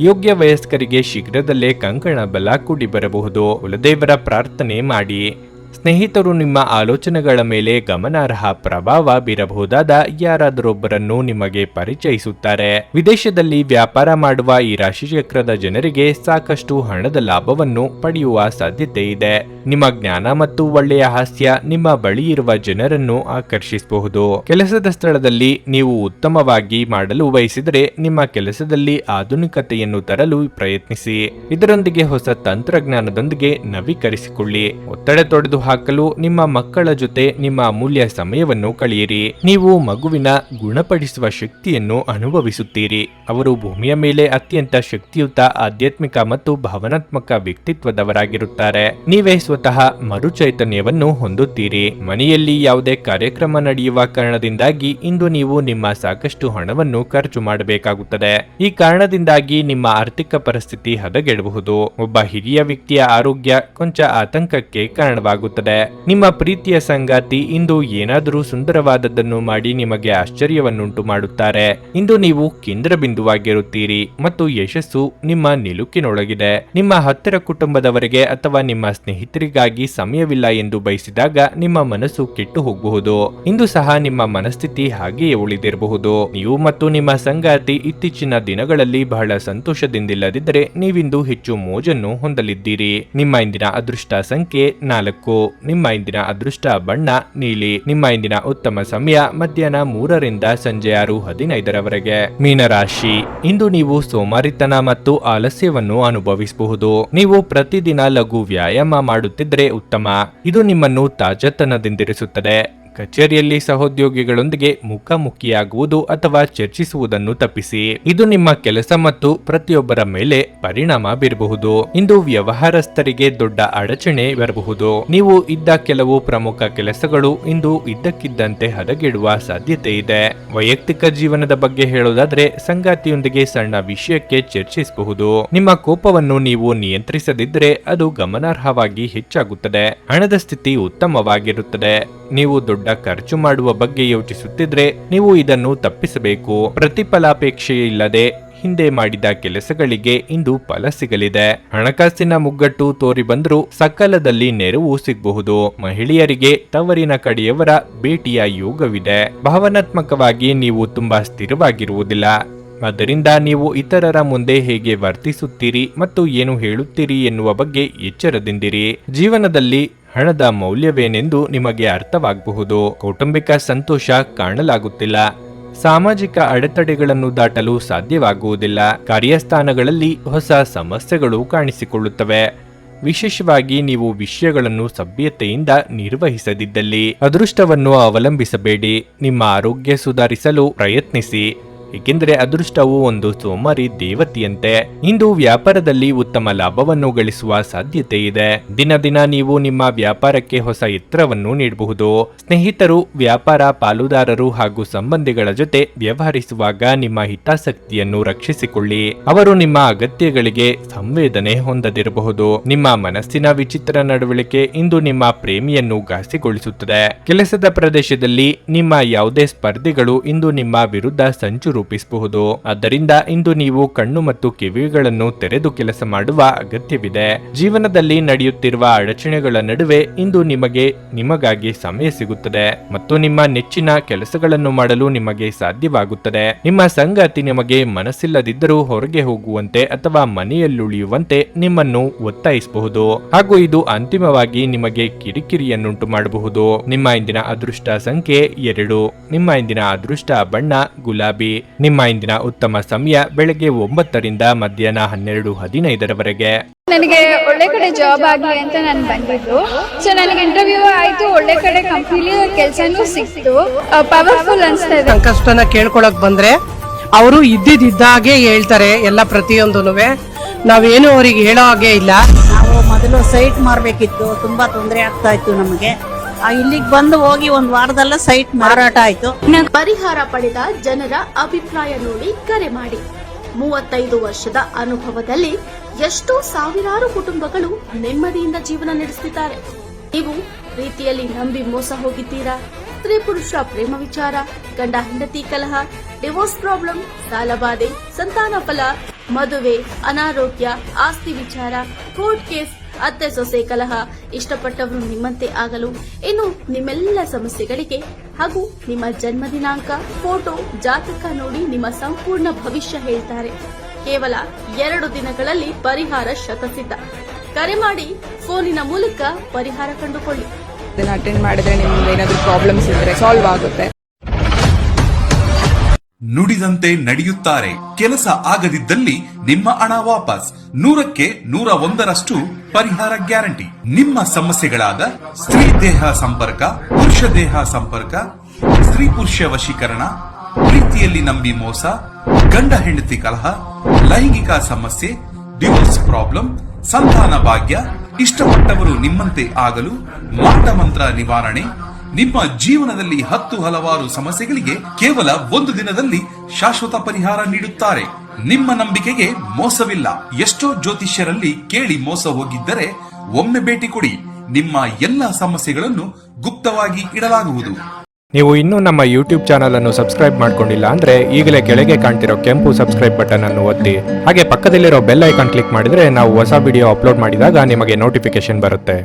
ಯೋಗ್ಯ ವಯಸ್ಕರಿಗೆ ಶೀಘ್ರದಲ್ಲೇ ಕಂಕಣ ಬಲ ಕೂಡಿ ಬರಬಹುದು. ಕುಲದೇವರ ಪ್ರಾರ್ಥನೆ ಮಾಡಿ. ಸ್ನೇಹಿತರು ನಿಮ್ಮ ಆಲೋಚನೆಗಳ ಮೇಲೆ ಗಮನಾರ್ಹ ಪ್ರಭಾವ ಬೀರಬಹುದಾದ ಯಾರಾದರೊಬ್ಬರನ್ನು ನಿಮಗೆ ಪರಿಚಯಿಸುತ್ತಾರೆ. ವಿದೇಶದಲ್ಲಿ ವ್ಯಾಪಾರ ಮಾಡುವ ಈ ರಾಶಿಚಕ್ರದ ಜನರಿಗೆ ಸಾಕಷ್ಟು ಹಣದ ಲಾಭವನ್ನು ಪಡೆಯುವ ಸಾಧ್ಯತೆ ಇದೆ. ನಿಮ್ಮ ಜ್ಞಾನ ಮತ್ತು ಒಳ್ಳೆಯ ಹಾಸ್ಯ ನಿಮ್ಮ ಬಳಿ ಇರುವ ಜನರನ್ನು ಆಕರ್ಷಿಸಬಹುದು. ಕೆಲಸದ ಸ್ಥಳದಲ್ಲಿ ನೀವು ಉತ್ತಮವಾಗಿ ಮಾಡಲು ಬಯಸಿದರೆ ನಿಮ್ಮ ಕೆಲಸದಲ್ಲಿ ಆಧುನಿಕತೆಯನ್ನು ತರಲು ಪ್ರಯತ್ನಿಸಿ. ಇದರೊಂದಿಗೆ ಹೊಸ ತಂತ್ರಜ್ಞಾನದೊಂದಿಗೆ ನವೀಕರಿಸಿಕೊಳ್ಳಿ. ಒತ್ತಡ ತೊಡೆದು ಹಾಕಲು ನಿಮ್ಮ ಮಕ್ಕಳ ಜೊತೆ ನಿಮ್ಮ ಅಮೂಲ್ಯ ಸಮಯವನ್ನು ಕಳೆಯಿರಿ. ನೀವು ಮಗುವಿನ ಗುಣಪಡಿಸುವ ಶಕ್ತಿಯನ್ನು ಅನುಭವಿಸುತ್ತೀರಿ. ಅವರು ಭೂಮಿಯ ಮೇಲೆ ಅತ್ಯಂತ ಶಕ್ತಿಯುತ ಆಧ್ಯಾತ್ಮಿಕ ಮತ್ತು ಭಾವನಾತ್ಮಕ ವ್ಯಕ್ತಿತ್ವದವರಾಗಿರುತ್ತಾರೆ. ನೀವೇ ಸ್ವತಃ ಮರುಚೈತನ್ಯವನ್ನು ಹೊಂದುತ್ತೀರಿ. ಮನೆಯಲ್ಲಿ ಯಾವುದೇ ಕಾರ್ಯಕ್ರಮ ನಡೆಯುವ ಕಾರಣದಿಂದಾಗಿ ಇಂದು ನೀವು ನಿಮ್ಮ ಸಾಕಷ್ಟು ಹಣವನ್ನು ಖರ್ಚು ಮಾಡಬೇಕಾಗುತ್ತದೆ. ಈ ಕಾರಣದಿಂದಾಗಿ ನಿಮ್ಮ ಆರ್ಥಿಕ ಪರಿಸ್ಥಿತಿ ಹದಗೆಡಬಹುದು. ಒಬ್ಬ ಹಿರಿಯ ವ್ಯಕ್ತಿಯ ಆರೋಗ್ಯ ಕೊಂಚ ಆತಂಕಕ್ಕೆ ಕಾರಣವಾಗುತ್ತದೆ. ನಿಮ್ಮ ಪ್ರೀತಿಯ ಸಂಗಾತಿ ಇಂದು ಏನಾದರೂ ಸುಂದರವಾದದ್ದನ್ನು ಮಾಡಿ ನಿಮಗೆ ಆಶ್ಚರ್ಯವನ್ನುಂಟು ಮಾಡುತ್ತಾರೆ. ಇಂದು ನೀವು ಕೇಂದ್ರ ಬಿಂದುವಾಗಿರುತ್ತೀರಿ ಮತ್ತು ಯಶಸ್ಸು ನಿಮ್ಮ ನಿಲುಕಿನೊಳಗಿದೆ. ನಿಮ್ಮ ಹತ್ತಿರ ಕುಟುಂಬದವರಿಗೆ ಅಥವಾ ನಿಮ್ಮ ಸ್ನೇಹಿತರಿಗಾಗಿ ಸಮಯವಿಲ್ಲ ಎಂದು ಬಯಸಿದಾಗ ನಿಮ್ಮ ಮನಸ್ಸು ಕೆಟ್ಟು ಹೋಗಬಹುದು. ಇಂದು ಸಹ ನಿಮ್ಮ ಮನಸ್ಥಿತಿ ಹಾಗೆಯೇ ಉಳಿದಿರಬಹುದು. ನೀವು ಮತ್ತು ನಿಮ್ಮ ಸಂಗಾತಿ ಇತ್ತೀಚಿನ ದಿನಗಳಲ್ಲಿ ಬಹಳ ಸಂತೋಷದಿಂದಿಲ್ಲದಿದ್ದರೆ ನೀವಿಂದು ಹೆಚ್ಚು ಮೋಜನ್ನು ಹೊಂದಲಿದ್ದೀರಿ. ನಿಮ್ಮ ಇಂದಿನ ಅದೃಷ್ಟ ಸಂಖ್ಯೆ 4. ಕೆಂಪು. ನಿಮ್ಮ ಇಂದಿನ ಅದೃಷ್ಟ ಬಣ್ಣ ನೀಲಿ. ನಿಮ್ಮ ಇಂದಿನ ಉತ್ತಮ ಸಮಯ ಮಧ್ಯಾಹ್ನ 3ರಿಂದ ಸಂಜೆ 6:15 ಮೀನರಾಶಿ, ಇಂದು ನೀವು ಸೋಮಾರಿತನ ಮತ್ತು ಆಲಸ್ಯವನ್ನು ಅನುಭವಿಸಬಹುದು. ನೀವು ಪ್ರತಿದಿನ ಲಘು ವ್ಯಾಯಾಮ ಮಾಡುತ್ತಿದ್ರೆ ಉತ್ತಮ. ಇದು ನಿಮ್ಮನ್ನು ತಾಜಾತನದಿಂದಿರಿಸುತ್ತದೆ. ಕಚೇರಿಯಲ್ಲಿ ಸಹೋದ್ಯೋಗಿಗಳೊಂದಿಗೆ ಮುಖಾಮುಖಿಯಾಗುವುದು ಅಥವಾ ಚರ್ಚಿಸುವುದನ್ನು ತಪ್ಪಿಸಿ. ಇದು ನಿಮ್ಮ ಕೆಲಸ ಮತ್ತು ಪ್ರತಿಯೊಬ್ಬರ ಮೇಲೆ ಪರಿಣಾಮ ಬೀರಬಹುದು. ಇಂದು ವ್ಯವಹಾರಸ್ಥರಿಗೆ ದೊಡ್ಡ ಅಡಚಣೆ ಬರಬಹುದು. ನೀವು ಇದ್ದ ಕೆಲವು ಪ್ರಮುಖ ಕೆಲಸಗಳು ಇಂದು ಇದ್ದಕ್ಕಿದ್ದಂತೆ ಹದಗೆಡುವ ಸಾಧ್ಯತೆ ಇದೆ. ವೈಯಕ್ತಿಕ ಜೀವನದ ಬಗ್ಗೆ ಹೇಳೋದಾದ್ರೆ ಸಂಗಾತಿಯೊಂದಿಗೆ ಸಣ್ಣ ವಿಷಯಕ್ಕೆ ಚರ್ಚಿಸಬಹುದು. ನಿಮ್ಮ ಕೋಪವನ್ನು ನೀವು ನಿಯಂತ್ರಿಸದಿದ್ದರೆ ಅದು ಗಮನಾರ್ಹವಾಗಿ ಹೆಚ್ಚಾಗುತ್ತದೆ. ಹಣದ ಸ್ಥಿತಿ ಉತ್ತಮವಾಗಿರುತ್ತದೆ. ನೀವು ದೊಡ್ಡ ಖರ್ಚು ಮಾಡುವ ಬಗ್ಗೆ ಯೋಚಿಸುತ್ತಿದ್ರೆ ನೀವು ಇದನ್ನು ತಪ್ಪಿಸಬೇಕು. ಪ್ರತಿಫಲಾಪೇಕ್ಷೆ ಇಲ್ಲದೆ ಹಿಂದೆ ಮಾಡಿದ ಕೆಲಸಗಳಿಗೆ ಇಂದು ಫಲ ಸಿಗಲಿದೆ. ಹಣಕಾಸಿನ ಮುಗ್ಗಟ್ಟು ತೋರಿ ಬಂದರೂ ಸಕಾಲದಲ್ಲಿ ನೆರವು ಸಿಗಬಹುದು. ಮಹಿಳೆಯರಿಗೆ ತವರಿನ ಕಡೆಯವರ ಭೇಟಿಯ ಯೋಗವಿದೆ. ಭಾವನಾತ್ಮಕವಾಗಿ ನೀವು ತುಂಬಾ ಸ್ಥಿರವಾಗಿರುವುದಿಲ್ಲ. ಆದ್ದರಿಂದ ನೀವು ಇತರರ ಮುಂದೆ ಹೇಗೆ ವರ್ತಿಸುತ್ತೀರಿ ಮತ್ತು ಏನು ಹೇಳುತ್ತೀರಿ ಎನ್ನುವ ಬಗ್ಗೆ ಎಚ್ಚರದಿಂದಿರಿ. ಜೀವನದಲ್ಲಿ ಹಣದ ಮೌಲ್ಯವೇನೆಂದು ನಿಮಗೆ ಅರ್ಥವಾಗಬಹುದು. ಕೌಟುಂಬಿಕ ಸಂತೋಷ ಕಾಣಲಾಗುತ್ತಿಲ್ಲ. ಸಾಮಾಜಿಕ ಅಡೆತಡೆಗಳನ್ನು ದಾಟಲು ಸಾಧ್ಯವಾಗುವುದಿಲ್ಲ. ಕಾರ್ಯಸ್ಥಾನಗಳಲ್ಲಿ ಹೊಸ ಸಮಸ್ಯೆಗಳು ಕಾಣಿಸಿಕೊಳ್ಳುತ್ತವೆ. ವಿಶೇಷವಾಗಿ ನೀವು ವಿಷಯಗಳನ್ನು ಸಭ್ಯತೆಯಿಂದ ನಿರ್ವಹಿಸದಿದ್ದಲ್ಲಿ. ಅದೃಷ್ಟವನ್ನು ಅವಲಂಬಿಸಬೇಡಿ. ನಿಮ್ಮ ಆರೋಗ್ಯ ಸುಧಾರಿಸಲು ಪ್ರಯತ್ನಿಸಿ, ಏಕೆಂದರೆ ಅದೃಷ್ಟವು ಒಂದು ಸೋಮಾರಿ ದೇವತೆಯಂತೆ. ಇಂದು ವ್ಯಾಪಾರದಲ್ಲಿ ಉತ್ತಮ ಲಾಭವನ್ನು ಗಳಿಸುವ ಸಾಧ್ಯತೆ ಇದೆ. ದಿನ ದಿನ ನೀವು ನಿಮ್ಮ ವ್ಯಾಪಾರಕ್ಕೆ ಹೊಸ ಎತ್ತರವನ್ನು ನೀಡಬಹುದು. ಸ್ನೇಹಿತರು, ವ್ಯಾಪಾರ ಪಾಲುದಾರರು ಹಾಗೂ ಸಂಬಂಧಿಗಳ ಜೊತೆ ವ್ಯವಹರಿಸುವಾಗ ನಿಮ್ಮ ಹಿತಾಸಕ್ತಿಯನ್ನು ರಕ್ಷಿಸಿಕೊಳ್ಳಿ. ಅವರು ನಿಮ್ಮ ಅಗತ್ಯಗಳಿಗೆ ಸಂವೇದನೆ ಹೊಂದದಿರಬಹುದು. ನಿಮ್ಮ ಮನಸ್ಸಿನ ವಿಚಿತ್ರ ನಡವಳಿಕೆ ಇಂದು ನಿಮ್ಮ ಪ್ರೇಮಿಯನ್ನು ಘಾಸಿಗೊಳಿಸುತ್ತದೆ. ಕೆಲಸದ ಪ್ರದೇಶದಲ್ಲಿ ನಿಮ್ಮ ಯಾವುದೇ ಸ್ಪರ್ಧಿಗಳು ಇಂದು ನಿಮ್ಮ ವಿರುದ್ಧ ಸಂಚು ರೂಪಿಸಬಹುದು. ಆದ್ದರಿಂದ ಇಂದು ನೀವು ಕಣ್ಣು ಮತ್ತು ಕಿವಿಗಳನ್ನು ತೆರೆದು ಕೆಲಸ ಮಾಡುವ ಅಗತ್ಯವಿದೆ. ಜೀವನದಲ್ಲಿ ನಡೆಯುತ್ತಿರುವ ಅಡಚಣೆಗಳ ನಡುವೆ ಇಂದು ನಿಮಗಾಗಿ ಸಮಯ ಸಿಗುತ್ತದೆ ಮತ್ತು ನಿಮ್ಮ ನೆಚ್ಚಿನ ಕೆಲಸಗಳನ್ನು ಮಾಡಲು ನಿಮಗೆ ಸಾಧ್ಯವಾಗುತ್ತದೆ. ನಿಮ್ಮ ಸಂಗಾತಿ ನಿಮಗೆ ಮನಸ್ಸಿಲ್ಲದಿದ್ದರೂ ಹೊರಗೆ ಹೋಗುವಂತೆ ಅಥವಾ ಮನೆಯಲ್ಲುಳಿಯುವಂತೆ ನಿಮ್ಮನ್ನು ಒತ್ತಾಯಿಸಬಹುದು ಹಾಗೂ ಇದು ಅಂತಿಮವಾಗಿ ನಿಮಗೆ ಕಿರಿಕಿರಿಯನ್ನುಂಟು ಮಾಡಬಹುದು. ನಿಮ್ಮ ಇಂದಿನ ಅದೃಷ್ಟ ಸಂಖ್ಯೆ 2. ನಿಮ್ಮ ಇಂದಿನ ಅದೃಷ್ಟ ಬಣ್ಣ ಗುಲಾಬಿ. ನಿಮ್ಮ ಇಂದಿನ ಉತ್ತಮ ಸಮಯ ಬೆಳಗ್ಗೆ 9ರಿಂದ ಮಧ್ಯಾಹ್ನ 12:15 ನನಗೆ ಒಳ್ಳೆ ಕಡೆ ಜಾಬ್ ಆಗಲಿ ಅಂತ ನಾನು ಬಂದಿದ್ದು. ಸೊ ನನಗೆ ಇಂಟರ್ವ್ಯೂ ಆಯ್ತು, ಒಳ್ಳೆ ಕಡೆ ಕಂಪ್ನಿಲಿ ಕೆಲಸನೂ ಸಿಕ್ತು. ಪವರ್ಫುಲ್ ಅನ್ಸ್ತಾ ಇದೆ. ಕಷ್ಟನ ಕೇಳ್ಕೊಳಕ್ ಬಂದ್ರೆ ಅವರು ಇದ್ದಿದ್ದಾಗೆ ಹೇಳ್ತಾರೆ ಎಲ್ಲ ಪ್ರತಿಯೊಂದೂನುವೆ. ನಾವೇನು ಅವ್ರಿಗೆ ಹೇಳೋ ಹಾಗೆ ಇಲ್ಲ. ನಾವು ಮೊದಲು ಸೈಟ್ ಮಾರ್ಬೇಕಿತ್ತು, ತುಂಬಾ ತೊಂದರೆ ಆಗ್ತಾ ಇತ್ತು ನಮಗೆ. ಇಲ್ಲಿಗೆ ಬಂದು ಹೋಗಿ ಒಂದು ವಾರದಲ್ಲ ಸೈಟ್ ಮಾರಾಟ ಆಯ್ತು. ಪರಿಹಾರ ಪಡೆದ ಜನರ ಅಭಿಪ್ರಾಯ ನೋಡಿ ಕರೆ ಮಾಡಿ. 35 ವರ್ಷದ ಅನುಭವದಲ್ಲಿ ಎಷ್ಟೋ ಸಾವಿರಾರು ಕುಟುಂಬಗಳು ನೆಮ್ಮದಿಯಿಂದ ಜೀವನ ನಡೆಸುತ್ತಿದ್ದಾರೆ. ನೀವು ಪ್ರೀತಿಯಲ್ಲಿ ನಂಬಿ ಮೋಸ ಹೋಗಿದ್ದೀರಾ? ಸ್ತ್ರೀ ಪುರುಷ ಪ್ರೇಮ ವಿಚಾರ, ಗಂಡ ಹೆಂಡತಿ ಕಲಹ, ಡಿವೋರ್ಸ್ ಪ್ರಾಬ್ಲಮ್, ಸಾಲಬಾಧೆ, ಸಂತಾನ ಫಲ, ಮದುವೆ, ಅನಾರೋಗ್ಯ, ಆಸ್ತಿ ವಿಚಾರ, ಕೋರ್ಟ್ ಕೇಸ್, ಅತ್ತೆ ಸೊಸೆ ಕಲಹ, ಇಷ್ಟಪಟ್ಟವರು ನಿಮ್ಮಂತೆ ಆಗಲು, ಇನ್ನು ನಿಮ್ಮೆಲ್ಲ ಸಮಸ್ಯೆಗಳಿಗೆ ಹಾಗೂ ನಿಮ್ಮ ಜನ್ಮ ದಿನಾಂಕ, ಫೋಟೋ, ಜಾತಕ ನೋಡಿ ನಿಮ್ಮ ಸಂಪೂರ್ಣ ಭವಿಷ್ಯ ಹೇಳ್ತಾರೆ. ಕೇವಲ 2 ದಿನಗಳಲ್ಲಿ ಪರಿಹಾರ ಶತಸಿದ್ಧ. ಕರೆ ಮಾಡಿ ಫೋನಿನ ಮೂಲಕ ಪರಿಹಾರ ಕಂಡುಕೊಳ್ಳಿ. ಅಟೆಂಡ್ ಮಾಡಿದ್ರೆ ನಿಮ್ಗೆ ಏನಾದರೂ ಪ್ರಾಬ್ಲಮ್ಸ್ ಇದ್ರೆ ಸಾಲ್ವ್ ಆಗುತ್ತೆ. ನುಡಿದಂತೆ ನಡೆಯುತ್ತಾರೆ. ಕೆಲಸ ಆಗದಿದ್ದಲ್ಲಿ ನಿಮ್ಮ ಹಣ ವಾಪಸ್. 100ಕ್ಕೆ 101ರಷ್ಟು ಪರಿಹಾರ ಗ್ಯಾರಂಟಿ. ನಿಮ್ಮ ಸಮಸ್ಯೆಗಳಾದ ಸ್ತ್ರೀ ದೇಹ ಸಂಪರ್ಕ, ಪುರುಷ ದೇಹ ಸಂಪರ್ಕ, ಸ್ತ್ರೀ ಪುರುಷ ವಶೀಕರಣ, ಪ್ರೀತಿಯಲ್ಲಿ ನಂಬಿ ಮೋಸ, ಗಂಡ ಹೆಂಡತಿ ಕಲಹ, ಲೈಂಗಿಕ ಸಮಸ್ಯೆ, ಡಿವೋರ್ಸ್ ಪ್ರಾಬ್ಲಮ್, ಸಂತಾನ ಭಾಗ್ಯ, ಇಷ್ಟಪಟ್ಟವರು ನಿಮ್ಮಂತೆ ಆಗಲು, ಮಾಟ ಮಂತ್ರ ನಿವಾರಣೆ, ನಿಮ್ಮ ಜೀವನದಲ್ಲಿ 10 ಹಲವಾರು ಸಮಸ್ಯೆಗಳಿಗೆ ಕೇವಲ 1 ದಿನದಲ್ಲಿ ಶಾಶ್ವತ ಪರಿಹಾರ ನೀಡುತ್ತಾರೆ. ನಿಮ್ಮ ನಂಬಿಕೆಗೆ ಮೋಸವಿಲ್ಲ. ಎಷ್ಟೋ ಜ್ಯೋತಿಷ್ಯರಲ್ಲಿ ಕೇಳಿ ಮೋಸ ಹೋಗಿದ್ದರೆ ಒಮ್ಮೆ ಭೇಟಿ ಕೊಡಿ. ನಿಮ್ಮ ಎಲ್ಲ ಸಮಸ್ಯೆಗಳನ್ನು ಗುಪ್ತವಾಗಿ ಇಡಲಾಗುವುದು. ನೀವು ಇನ್ನೂ ನಮ್ಮ ಯೂಟ್ಯೂಬ್ ಚಾನಲ್ ಅನ್ನು ಸಬ್ಸ್ಕ್ರೈಬ್ ಮಾಡ್ಕೊಂಡಿಲ್ಲ ಅಂದ್ರೆ ಈಗಲೇ ಕೆಳಗೆ ಕಾಣ್ತಿರೋ ಕೆಂಪು ಸಬ್ಸ್ಕ್ರೈಬ್ ಬಟನ್ ಅನ್ನು ಒತ್ತಿ. ಹಾಗೆ ಪಕ್ಕದಲ್ಲಿರೋ ಬೆಲ್ ಐಕಾನ್ ಕ್ಲಿಕ್ ಮಾಡಿದ್ರೆ ನಾವು ಹೊಸ ವಿಡಿಯೋ ಅಪ್ಲೋಡ್ ಮಾಡಿದಾಗ ನಿಮಗೆ ನೋಟಿಫಿಕೇಶನ್ ಬರುತ್ತೆ.